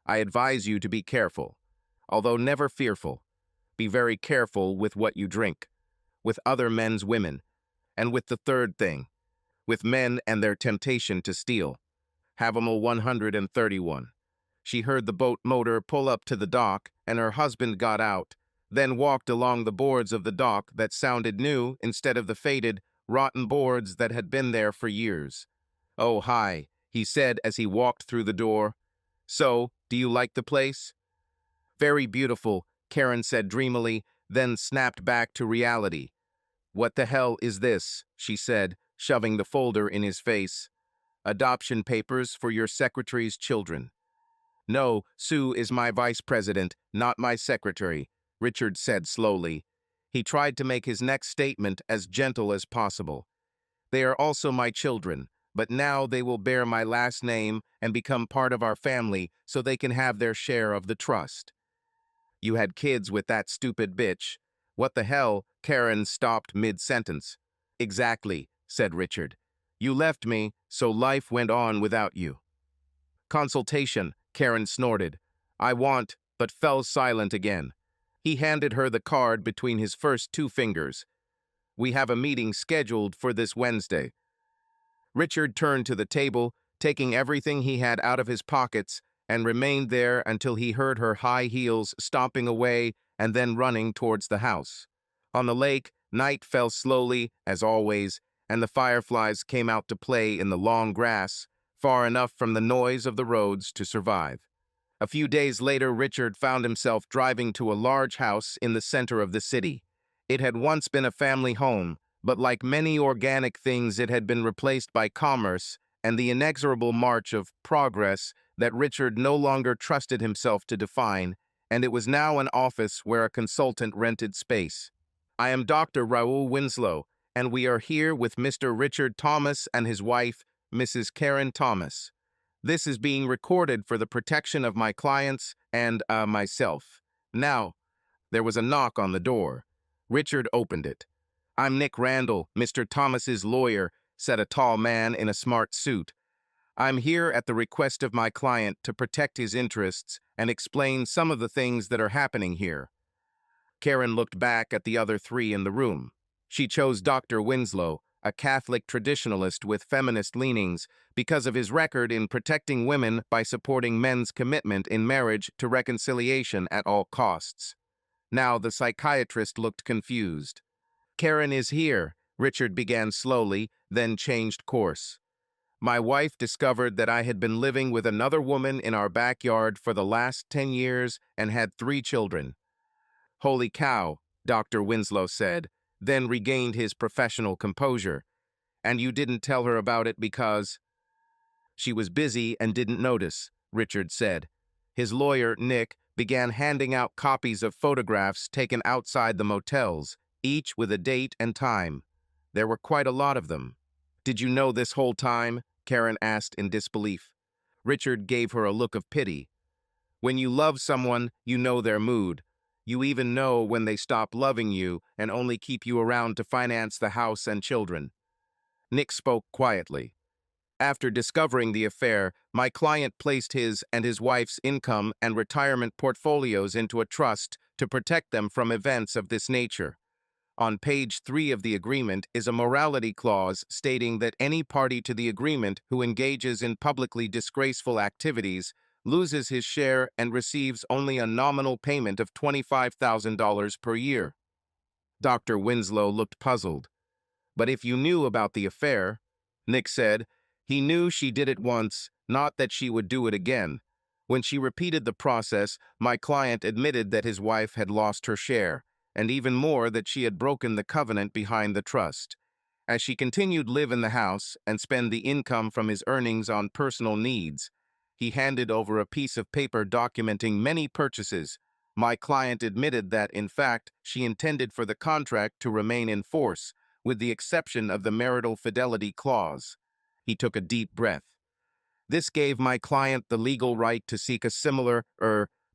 "I advise you to be careful, although never fearful. Be very careful with what you drink, with other men's women, and with the third thing, with men and their temptation to steal." Havimal 131. She heard the boat motor pull up to the dock, and her husband got out, then walked along the boards of the dock that sounded new instead of the faded, rotten boards that had been there for years. "Oh, hi," he said as he walked through the door. "So, do you like the place?" "Very beautiful," Karen said dreamily, then snapped back to reality. "What the hell is this?" she said, shoving the folder in his face. "Adoption papers for your secretary's children." "No, Sue is my vice president, not my secretary," Richard said slowly. He tried to make his next statement as gentle as possible. "They are also my children, but now they will bear my last name and become part of our family so they can have their share of the trust." "You had kids with that stupid bitch." "What the hell?" Karen stopped mid-sentence. "Exactly," said Richard. "You left me, so life went on without you." "Consultation," Karen snorted. "I want," but fell silent again. He handed her the card between his first two fingers. "We have a meeting scheduled for this Wednesday." Richard turned to the table, taking everything he had out of his pockets, and remained there until he heard her high heels stomping away and then running towards the house. On the lake, night fell slowly, as always, and the fireflies came out to play in the long grass, far enough from the noise of the roads to survive. A few days later, Richard found himself driving to a large house in the center of the city. It had once been a family home, but like many organic things, it had been replaced by commerce and the inexorable march of progress that Richard no longer trusted himself to define, and it was now an office where a consultant rented space. "I am Dr. Raoul Winslow, and we are here with Mr. Richard Thomas and his wife, Mrs. Karen Thomas. This is being recorded for the protection of my clients and, myself. Now," there was a knock on the door. Richard opened it. "I'm Nick Randall, Mr. Thomas's lawyer," said a tall man in a smart suit. "I'm here at the request of my client to protect his interests and explain some of the things that are happening here." Karen looked back at the other three in the room. She chose Dr. Winslow, a Catholic traditionalist with feminist leanings, because of his record in protecting women by supporting men's commitment in marriage to reconciliation at all costs. Now the psychiatrist looked confused. "Karen is here," Richard began slowly, then changed course. My wife discovered that I had been living with another woman in our backyard for the last 10 years and had 3 children. Holy cow, Dr. Winslow said, then regained his professional composure. And you didn't tell her about it because she was busy and didn't notice, Richard said. His lawyer, Nick, began handing out copies of photographs taken outside the motels, each with a date and time. There were quite a lot of them. Did you know this whole time? Karen asked in disbelief. Richard gave her a look of pity. When you love someone, you know their mood. You even know when they stop loving you and only keep you around to finance the house and children. Nick spoke quietly. After discovering the affair, my client placed his and his wife's income and retirement portfolios into a trust to protect them from events of this nature. On page 3 of the agreement is a morality clause stating that any party to the agreement who engages in publicly disgraceful activities loses his share and receives only a nominal payment of $25,000 per year. Dr. Winslow looked puzzled. But if you knew about the affair, Nick said, he knew she did it once, not that she would do it again. When she repeated the process, my client admitted that his wife had lost her share, and even more that she had broken the covenant behind the trust. As she continued to live in the house and spend the income from his earnings on personal needs, he handed over a piece of paper documenting many purchases. My client admitted that, in fact, she intended for the contract to remain in force, with the exception of the marital fidelity clause. He took a deep breath. This gave my client the legal right to seek a similar,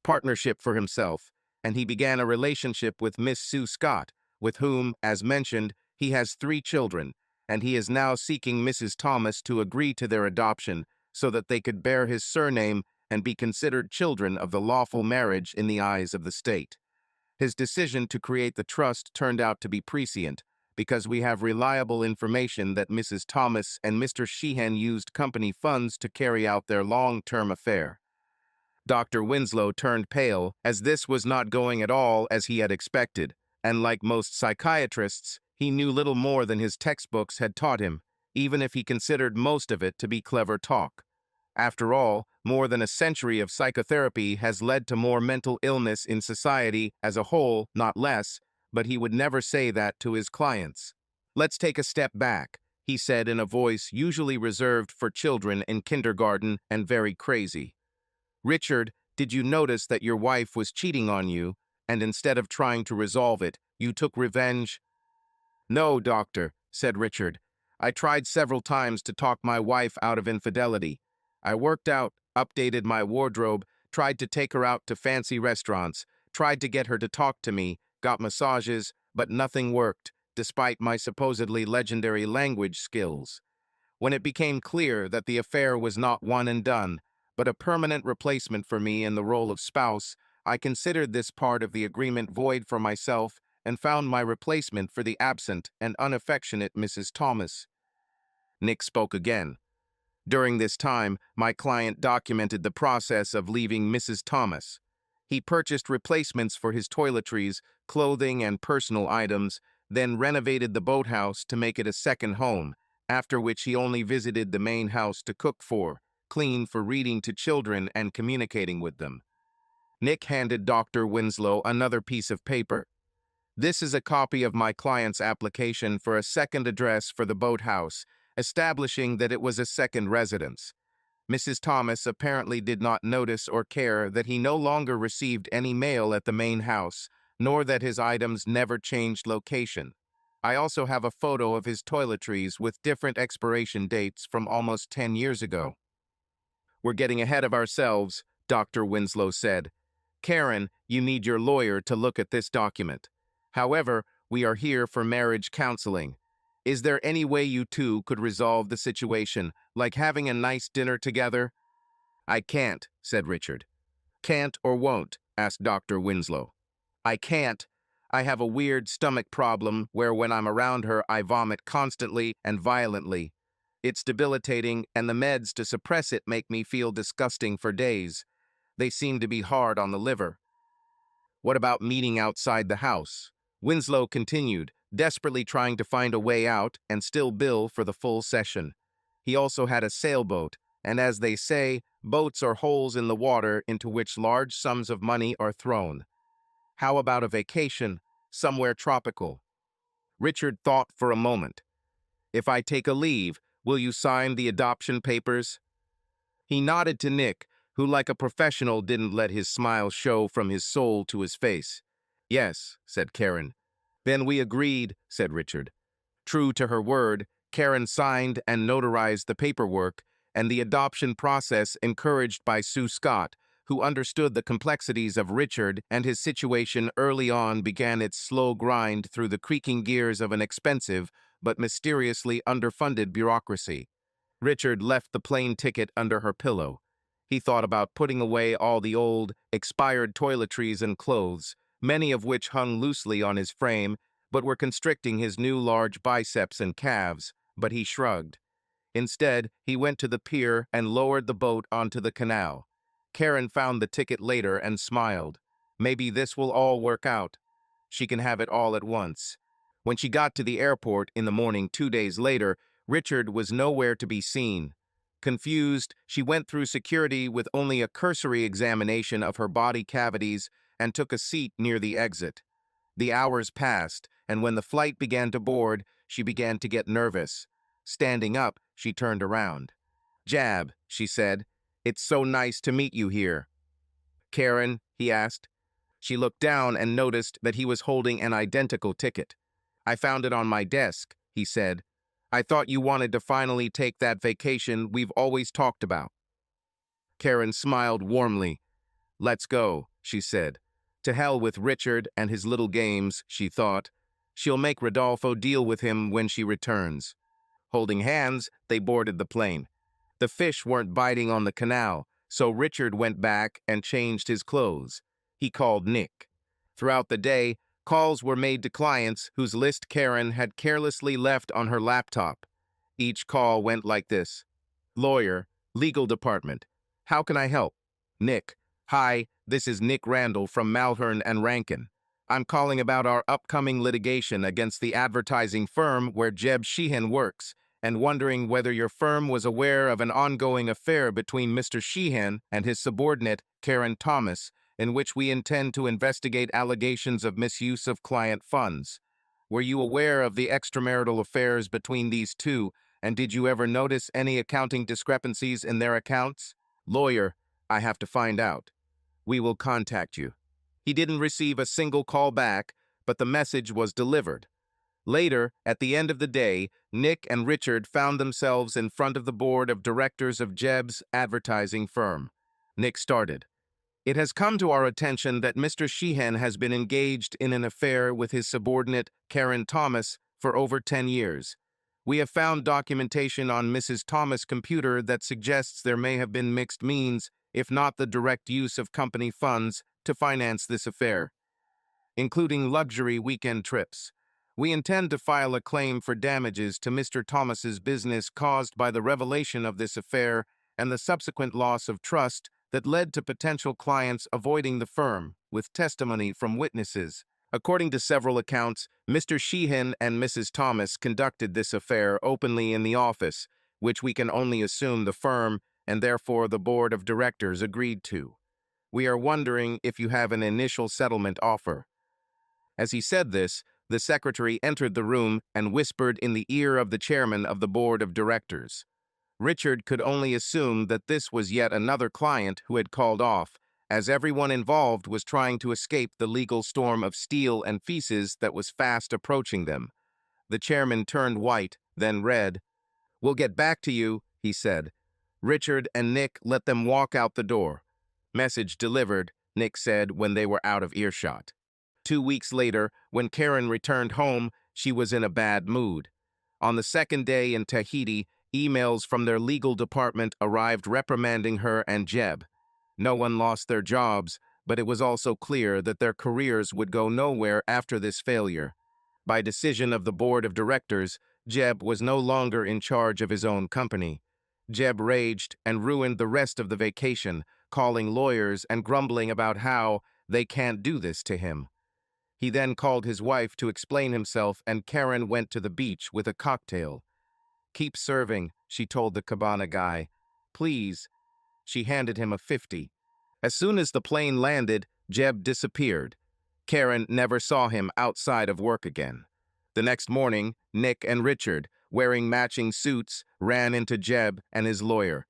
partnership for himself, and he began a relationship with Miss Sue Scott, with whom, as mentioned, he has 3 children, and he is now seeking Mrs. Thomas to agree to their adoption so that they could bear his surname and be considered children of the lawful marriage in the eyes of the state. His decision to create the trust turned out to be prescient, because we have reliable information that Mrs. Thomas and Mr. Sheehan used company funds to carry out their long-term affair. Dr. Winslow turned pale, as this was not going at all as he had expected, and like most psychiatrists, he knew little more than his textbooks had taught him, even if he considered most of it to be clever talk. After all, more than a century of psychotherapy has led to more mental illness in society as a whole, not less, but he would never say that to his clients. Let's take a step back, he said in a voice usually reserved for children in kindergarten and very crazy. Richard, did you notice that your wife was cheating on you, and instead of trying to resolve it, you took revenge? No, doctor, said Richard. I tried several times to talk my wife out of infidelity. I worked out, updated my wardrobe, tried to take her out to fancy restaurants, tried to get her to talk to me, got massages, but nothing worked, despite my supposedly legendary language skills. When it became clear that the affair was not one and done, but a permanent replacement for me in the role of spouse, I considered this part of the agreement void for myself and found my replacement for the absent and unaffectionate Mrs. Thomas. Nick spoke again. During this time, my client documented the process of leaving Mrs. Thomas. He purchased replacements for his toiletries, clothing, and personal items, then renovated the boathouse to make it a second home, after which he only visited the main house to cook for, clean for reading to children and communicating with them. Nick handed Dr. Winslow another piece of paper. This is a copy of my client's application for a second address for the boathouse, establishing that it was a second residence. Mrs. Thomas apparently did not notice or care that he no longer received any mail at the main house, nor that his items never changed location. I also have a photo of his toiletries with different expiration dates from almost 10 years ago. We're getting ahead of ourselves, Dr. Winslow said. Karen, you need your lawyer to look at this document. However, we are here for marriage counseling. Is there any way you two could resolve the situation, like having a nice dinner together? I can't, said Richard. Can't or won't? Asked Dr. Winslow. I can't. I have a weird stomach problem where when I'm around her I vomit constantly and violently. It's debilitating, and the meds to suppress it make me feel disgusting for days. They seem to be hard on the liver. What about meeting outside the house? Winslow continued, desperately trying to find a way out and still bill for the full session. He also had a sailboat, and as they say, boats are holes in the water into which large sums of money are thrown. How about a vacation, somewhere tropical? Richard thought for a moment. If I take a leave, will you sign the adoption papers? He nodded to Nick, who like a professional didn't let his smile show from his soul to his face. Yes, said Karen. Then we agreed, said Richard. True to her word, Karen signed and notarized the paperwork, and the adoption process encouraged by Sue Scott, who understood the complexities of Richard and his situation early on, began its slow grind through the creaking gears of an expensive but mysteriously underfunded bureaucracy. Richard left the plane ticket under her pillow. He thought about putting away all the old, expired toiletries and clothes, many of which hung loosely on his frame, but were constricting his new large biceps and calves, but he shrugged. Instead, he went to the pier and lowered the boat onto the canal. Karen found the ticket later and smiled. Maybe this will all work out. She can have it all at once. When she got to the airport in the morning 2 days later, Richard was nowhere to be seen. Confused, she went through security with only a cursory examination of her body cavities and took a seat near the exit. The hours passed, and when the flight began to board, she began to get nervous. Standing up, she turned around. "Jab," she said, "it's so nice to meet you here." "Karen?" he asked. She looked down and noticed that he was holding an identical ticket. "I found it on my desk," he said. "I thought you wanted to finally take that vacation we've always talked about." Karen smiled warmly. "Let's go," she said. To hell with Richard and his little games, she thought. She'll make Rodolfo deal with him when she returns. Holding hands, they boarded the plane. The fish weren't biting on the canal, so Richard went back and changed his clothes. He called Nick. Throughout the day, calls were made to clients whose list Karen had carelessly left on her laptop. Each call went like this. Lawyer, legal department. How can I help? Nick. Hi, this is Nick Randall from Malhern and Rankin. I'm calling about our upcoming litigation against the advertising firm where Jeb Sheehan works, and wondering whether your firm was aware of an ongoing affair between Mr. Sheehan and his subordinate, Karen Thomas, in which we intend to investigate allegations of misuse of client funds. Were you aware of the extramarital affairs between these two, and did you ever notice any accounting discrepancies in their accounts? Lawyer, I have to find out. We will contact you. He didn't receive a single call back, but the message was delivered. Later, at the end of the day, Nick and Richard found themselves in front of the board of directors of Jeb's advertising firm. Nick started. It has come to our attention that Mr. Sheehan has been engaged in an affair with his subordinate, Karen Thomas, for over 10 years. We have found documentation on Mrs. Thomas' computer that suggests there may have been mixed means, if not the direct use of company funds, to finance this affair, including luxury weekend trips. We intend to file a claim for damages to Mr. Thomas's business caused by the revelation of this affair and the subsequent loss of trust that led to potential clients avoiding the firm, with testimony from witnesses. According to several accounts, Mr. Sheehan and Mrs. Thomas conducted this affair openly in the office, which we can only assume the firm and therefore the board of directors agreed to. We are wondering if you have an initial settlement offer. As he said this, the secretary entered the room and whispered in the ear of the chairman of the board of directors. Richard could only assume that this was yet another client who had called off, as everyone involved was trying to escape the legal storm of steel and feces that was fast approaching them. The chairman turned white, then red. "We'll get back to you," he said. Richard and Nick let them walk out the door. "Message delivered," Nick said when they were out of earshot. 2 weeks later, when Karen returned home, she was in a bad mood. On the second day in Tahiti, emails from their legal department arrived reprimanding her and Jeb. No one lost their jobs, but it was also clear that their careers would go nowhere after this failure. By decision of the board of directors, Jeb was no longer in charge of his own company. Jeb raged and ruined the rest of the vacation, calling lawyers and grumbling about how they can't do this to him. He then called his wife to explain himself, and Karen went to the beach with a cocktail. Keep serving, she told the cabana guy. Please. She handed him a 50. As soon as the plane landed, Jeb disappeared. Karen never saw him outside of work again. The next morning, Nick and Richard, wearing matching suits, ran into Jeb and his lawyer.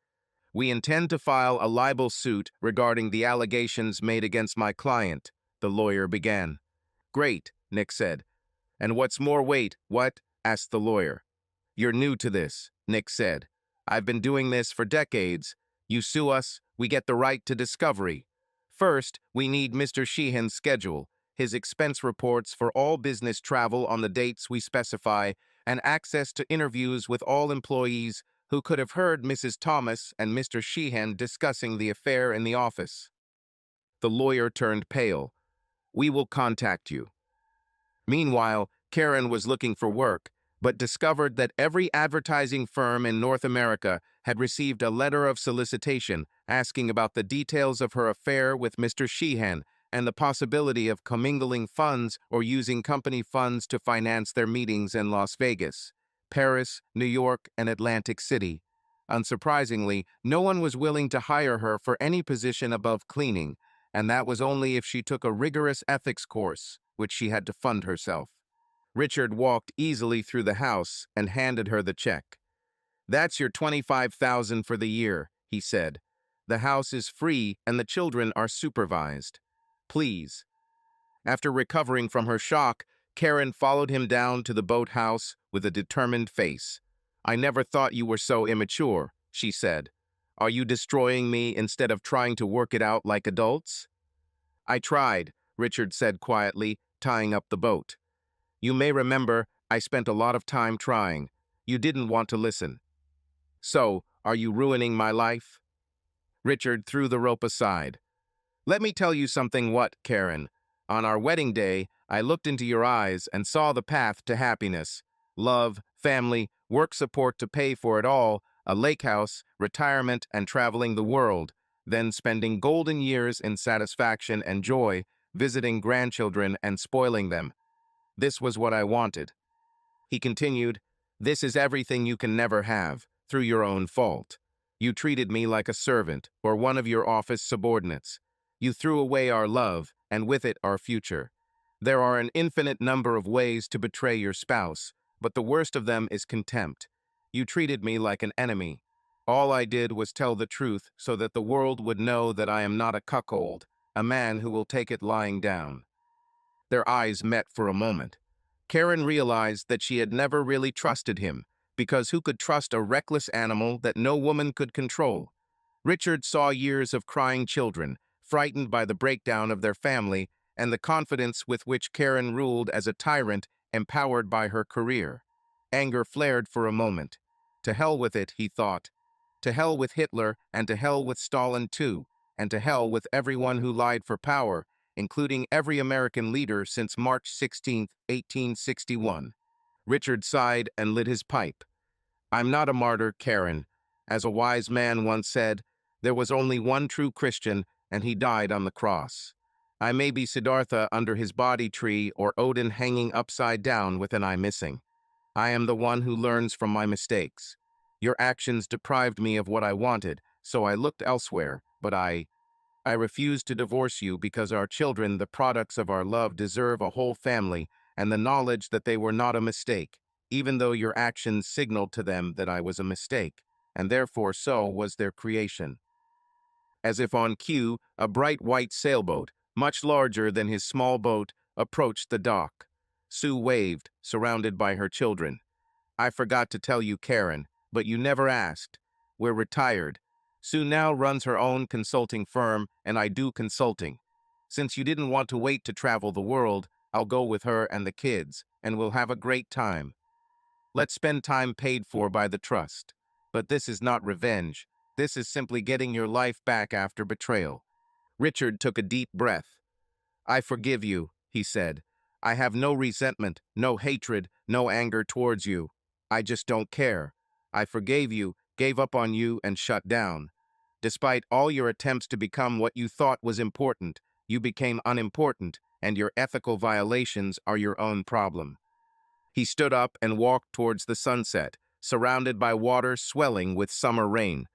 We intend to file a libel suit regarding the allegations made against my client, the lawyer began. Great, Nick said. And what's more weight, what? Asked the lawyer. You're new to this, Nick said. I've been doing this for decades. You sue us, we get the right to discovery. First, we need Mr. Sheehan's schedule, his expense reports for all business travel on the dates we specify, and access to interviews with all employees who could have heard Mrs. Thomas and Mr. Sheehan discussing the affair in the office. The lawyer turned pale. We will contact you. Meanwhile, Karen was looking for work, but discovered that every advertising firm in North America had received a letter of solicitation asking about the details of her affair with Mr. Sheehan and the possibility of commingling funds or using company funds to finance their meetings in Las Vegas, Paris, New York, and Atlantic City. Unsurprisingly, no one was willing to hire her for any position above cleaning, and that was only if she took a rigorous ethics course, which she had to fund herself. Richard walked easily through the house and handed her the check. That's your $25,000 for the year, he said. The house is free and the children are supervised. Please. After recovering from her shock, Karen followed him down to the boathouse with a determined face. I never thought you were so immature, she said. Are you destroying me instead of trying to work it out like adults? I tried, Richard said quietly, tying up the boat. You may remember, I spent a lot of time trying. You didn't want to listen. So, are you ruining my life? Richard threw the rope aside. Let me tell you something, Karen? On our wedding day, I looked into your eyes and saw the path to happiness. Love, family, work support to pay for it all, a lake house, retirement, and traveling the world, then spending golden years in satisfaction and joy, visiting grandchildren and spoiling them. This was what I wanted. He continued, this is everything you can never have, through your own fault. You treated me like a servant or one of your office subordinates. You threw away our love, and with it our future. There are an infinite number of ways to betray your spouse, but the worst of them is contempt. You treated me like an enemy. All I did was tell the truth so that the world would know that I am not a cuckold, a man who will take it lying down. Their eyes met for a moment. Karen realized that she had never really trusted him, because who could trust a reckless animal that no woman could control? Richard saw years of crying children, frightened by the breakdown of their family, and the confidence with which Karen ruled as a tyrant, empowered by her career. Anger flared for a moment. To hell with it, he thought. To hell with Hitler, and to hell with Stalin too, and to hell with everyone who lied for power, including every American leader since March 16, 1861. Richard sighed and lit his pipe. I'm not a martyr, Karen. As a wise man once said, there was only one true Christian, and he died on the cross. I may be Siddhartha under his body tree or Odin hanging upside down with an eye missing. I am the one who learns from my mistakes. Your actions deprived me of what I wanted, so I looked elsewhere, but I refused to divorce you because our children, the products of our love, deserve a whole family and the knowledge that they were not a mistake, even though your actions signaled to them that I was a mistake, and therefore so was their creation. As if on cue, a bright white sailboat, much larger than his small boat, approached the dock. Sue waved, surrounded by her children. I forgot to tell you, Karen, but you never asked. We're retired. Sue now runs her own consulting firm, and I do consulting. Since you didn't want to wait to travel the world, I'll go with her and the kids, and we'll have a great time. Let's spend time paid for by the trust. But this is not revenge. This is simply getting your life back after betrayal. Richard took a deep breath. I forgive you, he said. I have no resentment, no hatred, no anger towards you. I just don't care. I forgave you, gave up on you, and shut down. Despite all your attempts to become what you thought was important, you became unimportant, and your ethical violations are your own problem. He stood up and walked towards the sunset, surrounded by water swelling with summer rain.